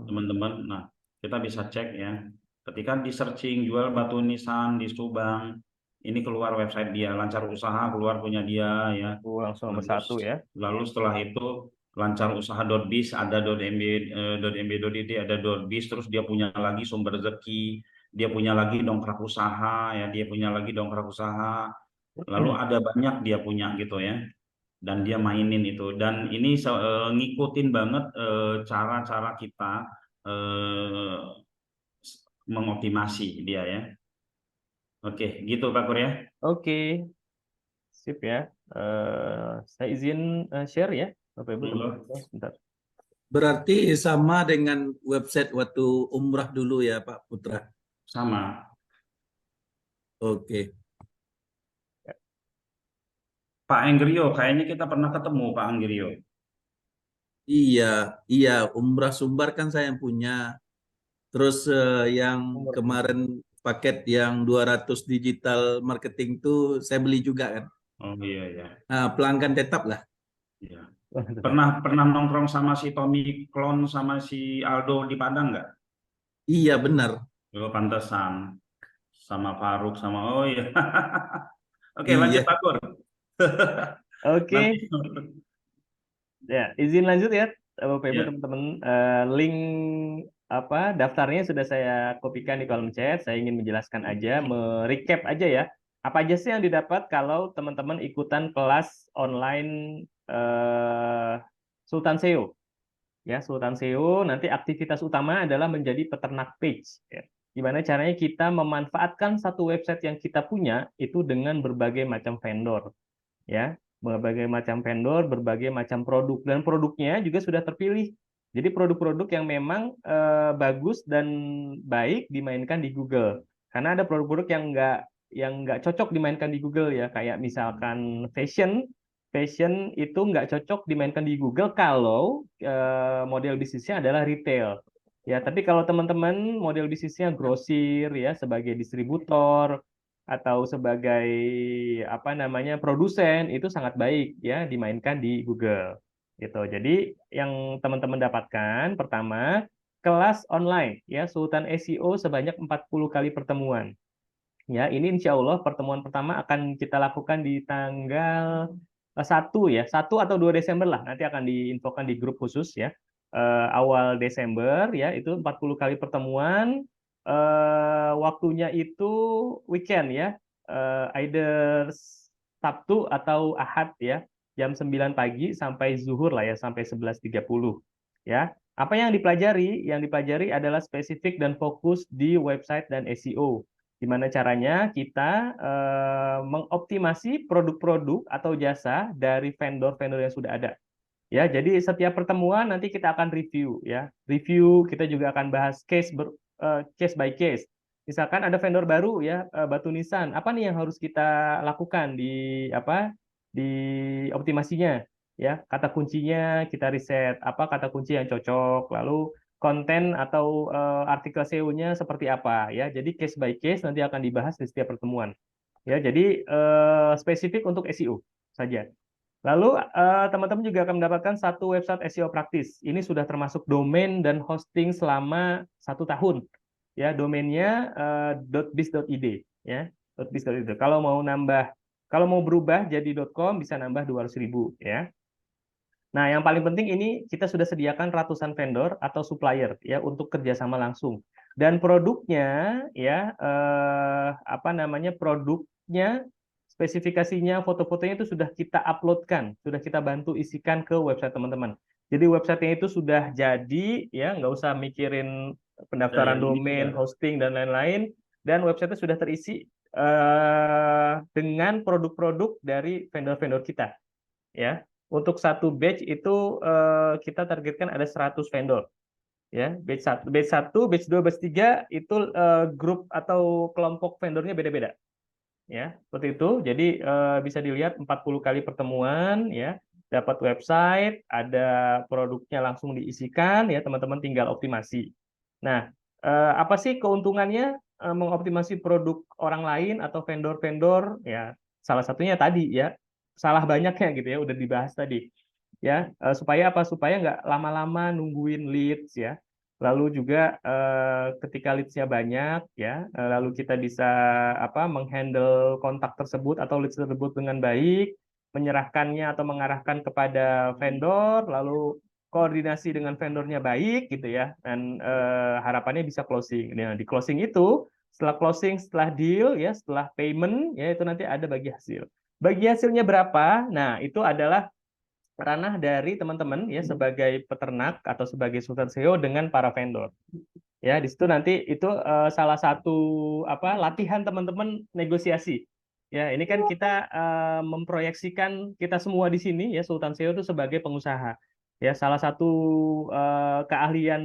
teman-teman. Nah kita bisa cek ya. Ketika di searching jual batu nisan di Subang, ini keluar website dia, Lancar Usaha keluar punya dia ya. Langsung nomor Lalu, 1 ya. lalu setelah itu lancarusaha.biz ada .mb.id ada .biz, terus dia punya lagi Sumber Rezeki, dia punya lagi Dongkrak Usaha ya, dia punya lagi Dongkrak Usaha. Lalu ada banyak dia punya gitu ya. Dan dia mainin itu, dan ini ngikutin banget cara-cara kita mengoptimasi dia ya. Oke, gitu Pak Kur ya. Oke, sip ya. Saya izin share ya, Bapak Ibu. Sebentar. Berarti sama dengan website waktu umrah dulu ya Pak Putra? Sama. Oke. Pak Anggrio, kayaknya kita pernah ketemu Pak Anggrio. Iya, umrah Sumbar kan saya yang punya. Terus yang kemarin paket yang 200 digital marketing tuh saya beli juga kan. Oh iya ya. Nah, pelanggan tetap lah. Iya. Pernah nongkrong sama si Tommy Klon sama si Aldo di Padang nggak? Iya benar. Oh, pantesan. Sama Faruk sama oh iya. Oke, lanjut Iya. Pak Kur. Oke. Nanti. Ya, izin lanjut ya, Bapak Ibu Ya. teman-teman. Link daftarnya sudah saya kopikan di kolom chat. Saya ingin menjelaskan aja, merecap aja ya. Apa aja sih yang didapat kalau teman-teman ikutan kelas online Sultan SEO? Ya, Sultan SEO nanti aktivitas utama adalah menjadi peternak page. Ya. Gimana caranya kita memanfaatkan satu website yang kita punya itu dengan berbagai macam vendor. Ya, berbagai macam vendor, berbagai macam produk, dan produknya juga sudah terpilih. Jadi produk-produk yang memang bagus dan baik dimainkan di Google. Karena ada produk-produk yang nggak cocok dimainkan di Google ya, kayak misalkan fashion itu nggak cocok dimainkan di Google kalau model bisnisnya adalah retail. Ya, tapi kalau teman-teman model bisnisnya grosir ya, sebagai distributor atau sebagai produsen, itu sangat baik ya dimainkan di Google gitu. Jadi yang teman-teman dapatkan pertama, kelas online ya Sultan SEO sebanyak 40 kali pertemuan. Ya, ini insya Allah pertemuan pertama akan kita lakukan di tanggal 1 ya, 1 atau 2 Desember lah. Nanti akan diinfokan di grup khusus ya. Awal Desember ya, itu 40 kali pertemuan. Waktunya itu weekend ya. Either Sabtu atau Ahad ya. Jam 9 pagi sampai zuhur lah ya, sampai 11.30 ya. Apa yang dipelajari? Yang dipelajari adalah spesifik dan fokus di website dan SEO. Gimana caranya kita mengoptimasi produk-produk atau jasa dari vendor-vendor yang sudah ada. Ya, jadi setiap pertemuan nanti kita akan review ya. Review kita juga akan bahas case by case. Misalkan ada vendor baru ya, batu nisan. Apa nih yang harus kita lakukan di optimasinya ya. Kata kuncinya kita riset, apa kata kunci yang cocok, lalu konten atau artikel SEO-nya seperti apa ya. Jadi case by case nanti akan dibahas di setiap pertemuan. Ya, jadi spesifik untuk SEO saja. Lalu teman-teman juga akan mendapatkan satu website SEO praktis. Ini sudah termasuk domain dan hosting selama 1 tahun. Ya, domainnya .biz.id ya, .biz.id. Kalau mau berubah jadi .com bisa nambah 200.000 ya. Nah, yang paling penting ini kita sudah sediakan ratusan vendor atau supplier ya untuk kerjasama langsung. Dan produknya ya produknya, spesifikasinya, foto-fotonya itu sudah kita uploadkan, sudah kita bantu isikan ke website teman-teman. Jadi websitenya itu sudah jadi ya, nggak usah mikirin pendaftaran domain, hosting dan lain-lain. Dan websitenya sudah terisi dengan produk-produk dari vendor-vendor kita ya. Untuk satu batch itu kita targetkan ada 100 vendor. ya. Batch 1, batch 2, batch 3 itu grup atau kelompok vendornya beda-beda. Ya, seperti itu. Jadi bisa dilihat 40 kali pertemuan ya, dapat website, ada produknya langsung diisikan ya, teman-teman tinggal optimasi. Nah, apa sih keuntungannya mengoptimasi produk orang lain atau vendor-vendor ya? Salah satunya tadi ya, salah banyaknya gitu ya, udah dibahas tadi. Ya, supaya apa? Supaya nggak lama-lama nungguin leads ya. Lalu juga ketika leads-nya banyak ya, lalu kita bisa apa menghandle kontak tersebut atau leads tersebut dengan baik, menyerahkannya atau mengarahkan kepada vendor, lalu koordinasi dengan vendornya baik gitu ya, dan harapannya bisa closing. Nah, di closing itu setelah closing, setelah deal ya, setelah payment ya itu nanti ada bagi hasil. Bagi hasilnya berapa? Nah, itu adalah ranah dari teman-teman ya sebagai peternak atau sebagai sultan SEO dengan para vendor. Ya, di situ nanti itu salah satu apa latihan teman-teman negosiasi. Ya, ini kan kita memproyeksikan kita semua di sini ya Sultan SEO itu sebagai pengusaha. Ya, salah satu keahlian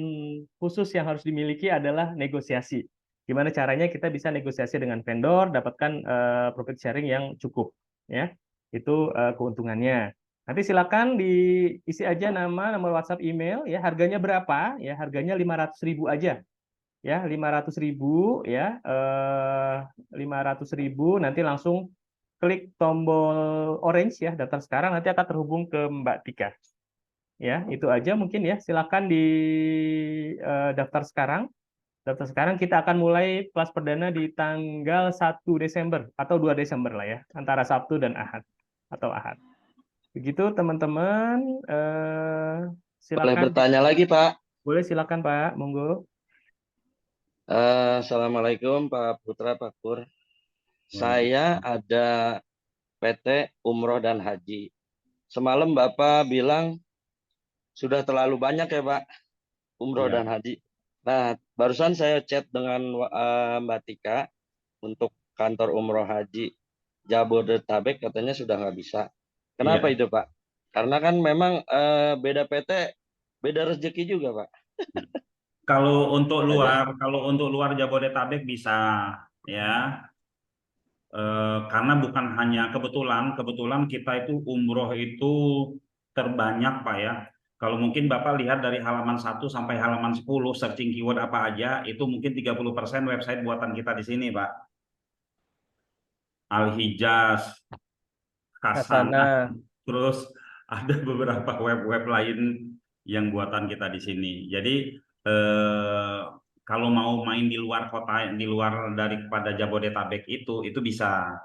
khusus yang harus dimiliki adalah negosiasi. Gimana caranya kita bisa negosiasi dengan vendor, dapatkan profit sharing yang cukup. Ya, itu keuntungannya. Nanti silakan diisi aja nama, nomor WhatsApp, email, ya harganya berapa? Ya harganya 500.000 aja, ya 500.000 ya, 500.000 nanti langsung klik tombol orange ya daftar sekarang nanti akan terhubung ke Mbak Tika. Ya itu aja mungkin ya silakan di daftar sekarang. Daftar sekarang kita akan mulai kelas perdana di tanggal 1 Desember atau 2 Desember lah ya antara Sabtu dan Ahad atau Ahad. Begitu teman-teman, Boleh silakan. bertanya lagi, Pak? Boleh silakan Pak, monggo. Assalamualaikum Pak Putra, Pak Pur. Saya ada PT Umroh dan Haji. Semalam Bapak bilang sudah terlalu banyak ya Pak, Umroh Ya. dan Haji. Nah, barusan saya chat dengan Mbak Tika untuk kantor Umroh Haji Jabodetabek katanya sudah nggak bisa. Kenapa Iya. itu Pak? Karena kan memang beda PT, beda rezeki juga Pak. Makanya, Kalau untuk luar Jabodetabek bisa ya. Karena bukan hanya kebetulan kita itu umroh itu terbanyak Pak ya. Kalau mungkin Bapak lihat dari halaman 1 sampai halaman 10 searching keyword apa aja itu mungkin 30% website buatan kita di sini Pak. Al-Hijaz, Kasana, Hasanah. terus ada beberapa web-web lain yang buatan kita di sini. Jadi eh, kalau mau main di luar kota, di luar daripada Jabodetabek itu bisa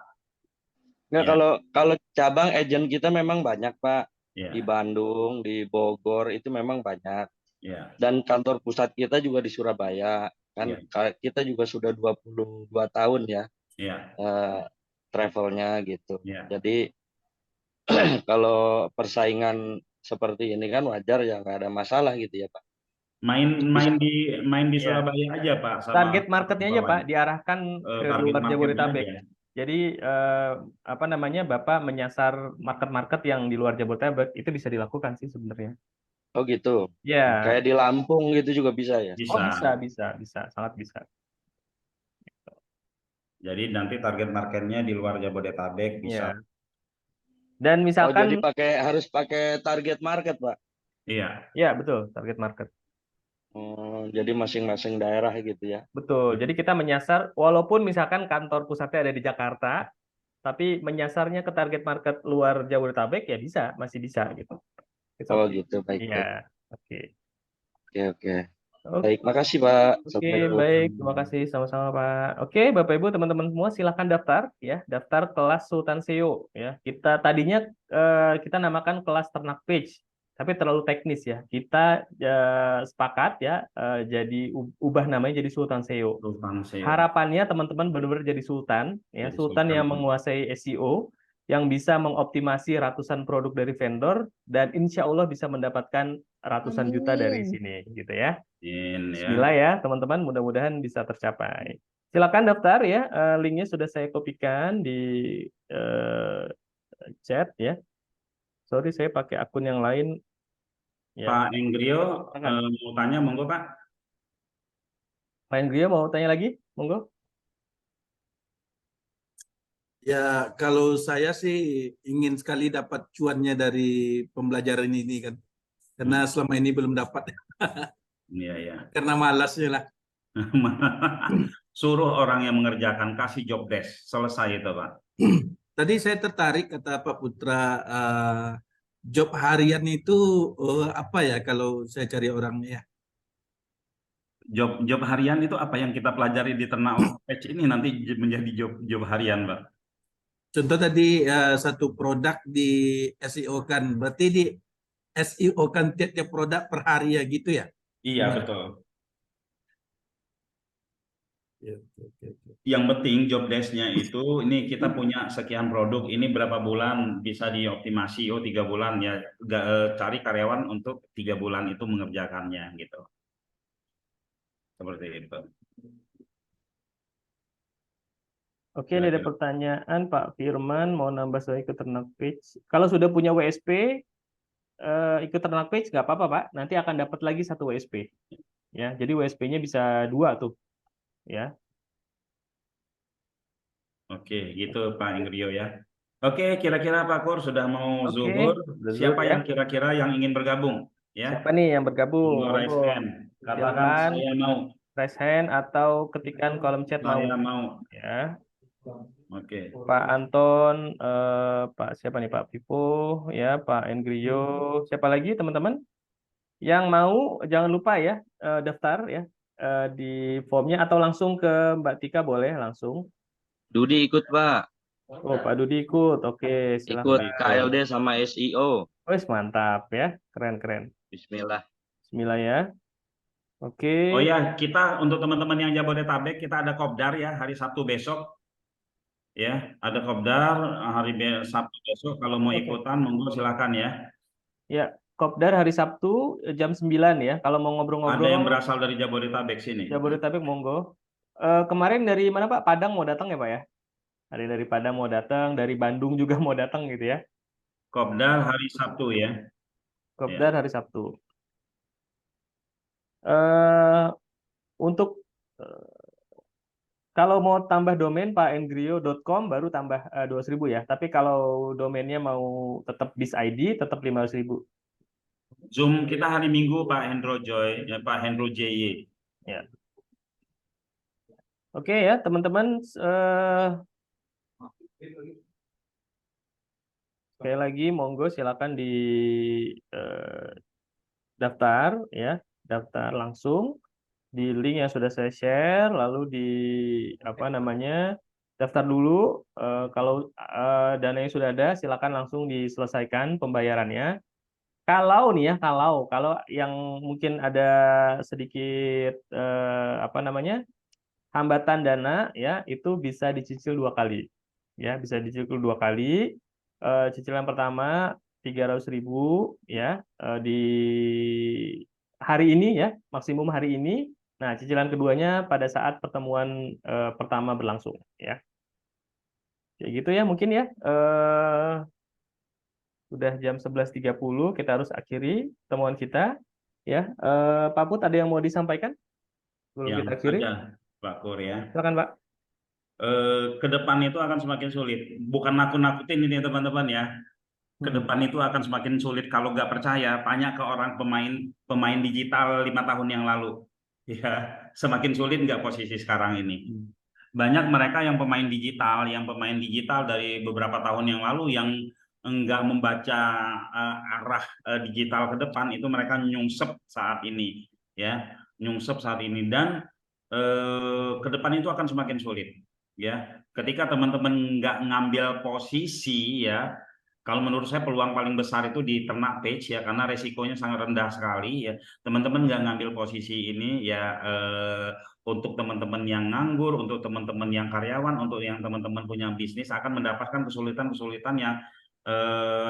nggak, ya. kalau cabang agent kita memang banyak Pak. Di Ya, Bandung, di Bogor itu memang banyak. ya, Dan kantor pusat kita juga di Surabaya. Kan ya, kita juga sudah 22 tahun ya ya, eh, travelnya gitu. ya. Jadi kalau persaingan seperti ini kan wajar ya, nggak ada masalah gitu ya Pak. Main Bisa. main di Ya. Surabaya aja Pak sama Target marketnya aja Pak bawahnya. diarahkan ke Target luar marketnya Jabodetabek. aja. Jadi apa namanya Bapak menyasar market-market yang di luar Jabodetabek itu bisa dilakukan sih sebenarnya. Oh gitu. Ya, Kayak di Lampung gitu juga bisa ya. oh Bisa. bisa, sangat bisa. Jadi nanti target marketnya di luar Jabodetabek bisa. Ya. Dan Oh jadi misalkan, harus pakai target market Pak. Iya. ya betul target market. Jadi masing-masing daerah gitu ya. Betul. Jadi kita menyasar, walaupun misalkan kantor pusatnya ada di Jakarta, tapi menyasarnya ke target market luar Jabodetabek ya bisa, masih bisa gitu. It's Oh okay. gitu, Iya, baik-baik. oke. Oke, oke. Oke, Baik, makasih Pak. oke, Assalamualaikum. baik. Terima kasih sama-sama, Pak. Oke, Bapak Ibu, teman-teman semua, silakan daftar ya, daftar kelas Sultan SEO ya. Kita tadinya kita namakan kelas ternak page, tapi terlalu teknis ya. Kita sepakat ya, jadi ubah namanya jadi Sultan SEO. Sultan SEO. Harapannya teman-teman benar-benar jadi sultan, ya, Jadi sultan sultan. yang menguasai SEO, yang bisa mengoptimasi ratusan produk dari vendor, dan insya Allah bisa mendapatkan ratusan juta dari sini, gitu ya. Ya. Bismillah ya, teman-teman, mudah-mudahan bisa tercapai. Silakan daftar ya, linknya sudah saya kopikan di eh, chat ya. Sorry, saya pakai akun yang lain, Ya, Pak Enggrio silakan. mau tanya, monggo Pak. Pak Enggrio mau tanya lagi? Monggo. Ya, kalau saya sih ingin sekali dapat cuannya dari pembelajaran ini kan. Karena selama ini belum dapat Iya, ya. karena malasnya lah. Suruh orang yang mengerjakan, kasih job desk, selesai itu Pak. Tadi saya tertarik kata Pak Putra, job harian itu apa ya kalau saya cari orangnya ya? Job harian itu apa yang kita pelajari di Ternak Page ini nanti menjadi job harian Pak. Contoh tadi satu produk di SEO kan, berarti di SEO kan tiap-tiap produk per hari ya gitu ya? Iya, Gimana? betul. Ya, oke, oke. Yang penting job desk-nya itu, ini kita punya sekian produk, ini berapa bulan bisa dioptimasi, oh 3 bulan ya, cari karyawan untuk 3 bulan itu mengerjakannya gitu. Seperti itu. Oke, ini ada Kira-kira. pertanyaan Pak Firman mau nambah saya ikut Ternak Page. Kalau sudah punya WSP, ikut Ternak Page nggak apa-apa Pak. Nanti akan dapat lagi satu WSP. Ya, jadi WSP-nya bisa 2 tuh. Ya. Oke, gitu Pak Ingrio ya. Oke, kira-kira Pak Kur sudah mau Oke, zuhur. udah zuhur Siapa ya. yang kira-kira yang ingin bergabung? Ya, Siapa nih yang bergabung? monggo raise Monggo. hand. Katakan Silakan saya mau, raise hand atau ketikkan kolom chat mau. saya mau. Ya. Oke. Pak Anton, Pak siapa nih Pak Pipo, ya Pak Engrio, siapa lagi teman-teman yang mau jangan lupa ya daftar ya di formnya atau langsung ke Mbak Tika boleh langsung. Dudi ikut Pak, Oh Pak Dudi ikut, oke ikut silahkan. KLD sama SEO. Wes mantap ya, keren-keren. Bismillah. Bismillah ya, oke. Oh ya, kita untuk teman-teman yang Jabodetabek, kita ada kopdar ya hari Sabtu besok. Ya, ada kopdar hari Sabtu besok. Kalau mau Oke. ikutan, monggo silakan ya. Ya, Kopdar hari Sabtu jam 9 ya. Kalau mau Ada ngobrol-ngobrol yang berasal dari Jabodetabek sini. Jabodetabek monggo. Kemarin dari mana Pak? Padang mau datang ya Pak ya? Ada yang dari Padang mau datang, dari Bandung juga mau datang gitu ya. Kopdar hari Sabtu ya. Kopdar Ya. hari Sabtu. eh untuk eh, kalau mau tambah domain pakengrio.com baru tambah 200.000 ya. Tapi kalau domainnya mau tetap BIS ID tetap 500.000. Zoom kita hari Minggu Pak Hendro Joy, ya, Pak Hendro JY. Ya. Oke ya teman-teman. Sekali lagi monggo silakan di eh, daftar ya, daftar langsung di link yang sudah saya share, lalu di apa namanya daftar dulu. Kalau dana yang sudah ada, silakan langsung diselesaikan pembayarannya. Kalau nih ya, kalau yang mungkin ada sedikit apa namanya hambatan dana ya, itu bisa dicicil 2 kali. Ya, bisa dicicil 2 kali. Cicilan pertama 300.000 ya di hari ini ya, maksimum hari ini. Nah, cicilan keduanya pada saat pertemuan pertama berlangsung ya. Kayak gitu ya mungkin ya. Sudah jam 11.30 kita harus akhiri temuan kita ya. Pak Put ada yang mau disampaikan sebelum Yang kita akhiri? ada Pak Kur ya. Silakan Pak. Ke depan itu akan semakin sulit. Bukan nakut-nakutin ini teman-teman ya. Ke depan itu akan semakin sulit. Kalau nggak percaya, tanya ke orang pemain digital 5 tahun yang lalu. Ya, semakin sulit nggak posisi sekarang ini. Banyak mereka yang pemain digital dari beberapa tahun yang lalu yang enggak membaca arah digital ke depan, itu mereka nyungsep saat ini ya, nyungsep saat ini. Dan ke depan itu akan semakin sulit ya, ketika teman-teman nggak ngambil posisi ya. Kalau menurut saya peluang paling besar itu di Ternak Page ya, karena resikonya sangat rendah sekali ya. Teman-teman nggak ngambil posisi ini ya, untuk teman-teman yang nganggur, untuk teman-teman yang karyawan, untuk yang teman-teman punya bisnis akan mendapatkan kesulitan-kesulitan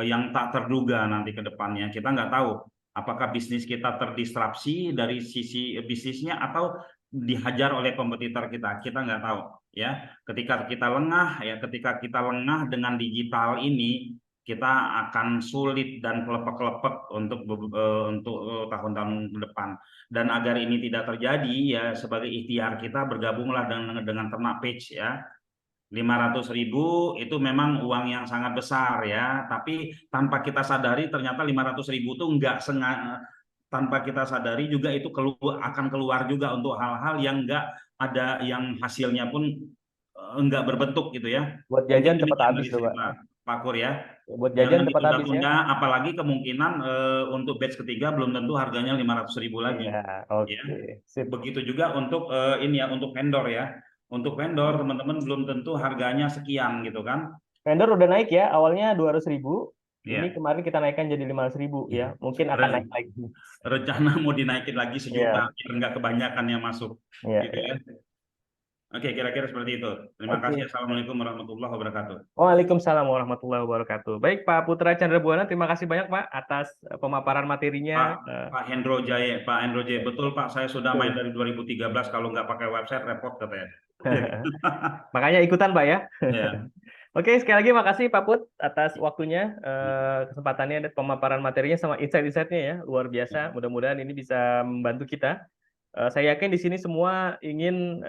yang tak terduga nanti ke depannya. Kita nggak tahu apakah bisnis kita terdisrupsi dari sisi bisnisnya atau dihajar oleh kompetitor kita nggak tahu ya. Ketika kita lengah dengan digital ini, kita akan sulit dan kelepek-kelepek untuk tahun-tahun ke depan. Dan agar ini tidak terjadi, ya sebagai ikhtiar kita bergabunglah dengan Ternak Page ya. 500.000 itu memang uang yang sangat besar ya, tapi tanpa kita sadari ternyata 500.000 itu enggak sengaja, tanpa kita sadari juga itu akan keluar juga untuk hal-hal yang enggak ada, yang hasilnya pun enggak berbentuk gitu ya. Buat Mungkin jajan cepat demikian habis dari tuh, saya, Pak. Pak Kur ya. Buat jajan Jangan cepat habis ya. ditunda-tunda, apalagi kemungkinan untuk batch ketiga belum tentu harganya 500.000 lagi. Iya, Ya. oke. Sip. Begitu juga untuk ini ya, untuk vendor ya. Untuk vendor teman-teman belum tentu harganya sekian gitu kan. Vendor udah naik ya, awalnya 200.000. Ini Ya. kemarin kita naikkan jadi 500.000 ya. Mungkin akan naik lagi. Rencana mau dinaikin lagi 1 juta, Iya. biar nggak kebanyakan yang masuk. Iya, Gitu iya. ya. Oke, kira-kira seperti itu. Terima Oke. kasih. Assalamualaikum warahmatullahi wabarakatuh. Waalaikumsalam warahmatullahi wabarakatuh. Baik, Pak Putra Chandra Buana, terima kasih banyak Pak atas pemaparan materinya. Pak Hendro Jaya, betul Pak, saya sudah main Betul. dari 2013, kalau nggak pakai website repot katanya. Makanya ikutan Pak ya. Ya. Oke, sekali lagi makasih Pak Put atas waktunya, kesempatannya dan pemaparan materinya sama insight-insightnya ya, luar biasa. Mudah-mudahan ini bisa membantu kita. Saya yakin di sini semua ingin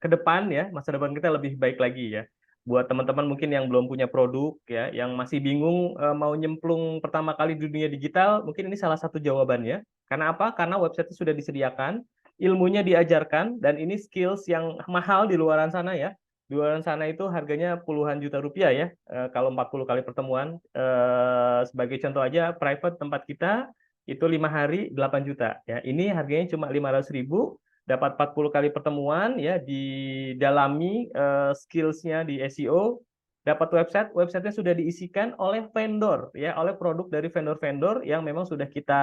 ke depan ya, masa depan kita lebih baik lagi ya. Buat teman-teman mungkin yang belum punya produk ya, yang masih bingung mau nyemplung pertama kali di dunia digital, mungkin ini salah satu jawabannya. Karena apa? Karena website sudah disediakan, ilmunya diajarkan, dan ini skills yang mahal di luaran sana ya. Di luaran sana itu harganya puluhan juta rupiah ya, kalau 40 kali pertemuan. Sebagai contoh aja, private tempat kita itu 5 hari 8 juta ya. Ini harganya cuma 500.000, dapat 40 kali pertemuan ya, didalami skills-nya di SEO, dapat websitenya sudah diisikan oleh vendor ya, oleh produk dari vendor-vendor yang memang sudah kita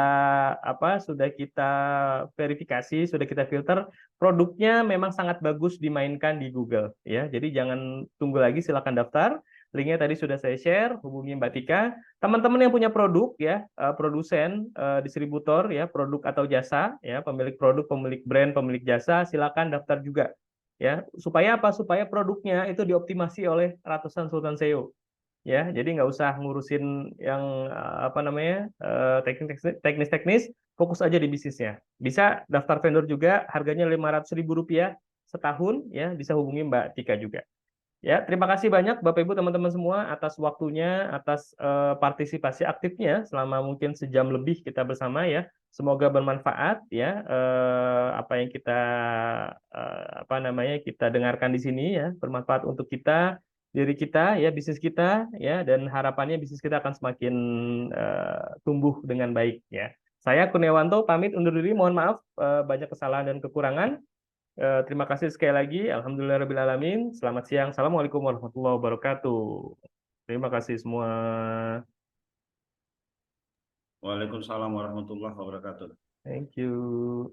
verifikasi, sudah kita filter, produknya memang sangat bagus dimainkan di Google ya. Jadi jangan tunggu lagi, silakan daftar. Linknya tadi sudah saya share, hubungi Mbak Tika. Teman-teman yang punya produk ya, produsen, distributor ya, produk atau jasa ya, pemilik produk, pemilik brand, pemilik jasa, silakan daftar juga ya. Supaya apa? Supaya produknya itu dioptimasi oleh ratusan sultan SEO ya. Jadi nggak usah ngurusin yang teknis-teknis, fokus aja di bisnisnya. Bisa daftar vendor juga, harganya 500.000 rupiah setahun ya, bisa hubungi Mbak Tika juga. Ya, terima kasih banyak Bapak Ibu teman-teman semua atas waktunya, atas partisipasi aktifnya selama mungkin sejam lebih kita bersama ya. Semoga bermanfaat ya, apa yang kita dengarkan di sini ya, bermanfaat untuk kita, diri kita ya, bisnis kita ya, dan harapannya bisnis kita akan semakin tumbuh dengan baik ya. Saya Kurniawanto pamit undur diri, mohon maaf banyak kesalahan dan kekurangan. Terima kasih sekali lagi. Alhamdulillahirrahmanirrahim. Selamat siang. Assalamualaikum warahmatullahi wabarakatuh. Terima kasih semua. Waalaikumsalam warahmatullahi wabarakatuh. Thank you.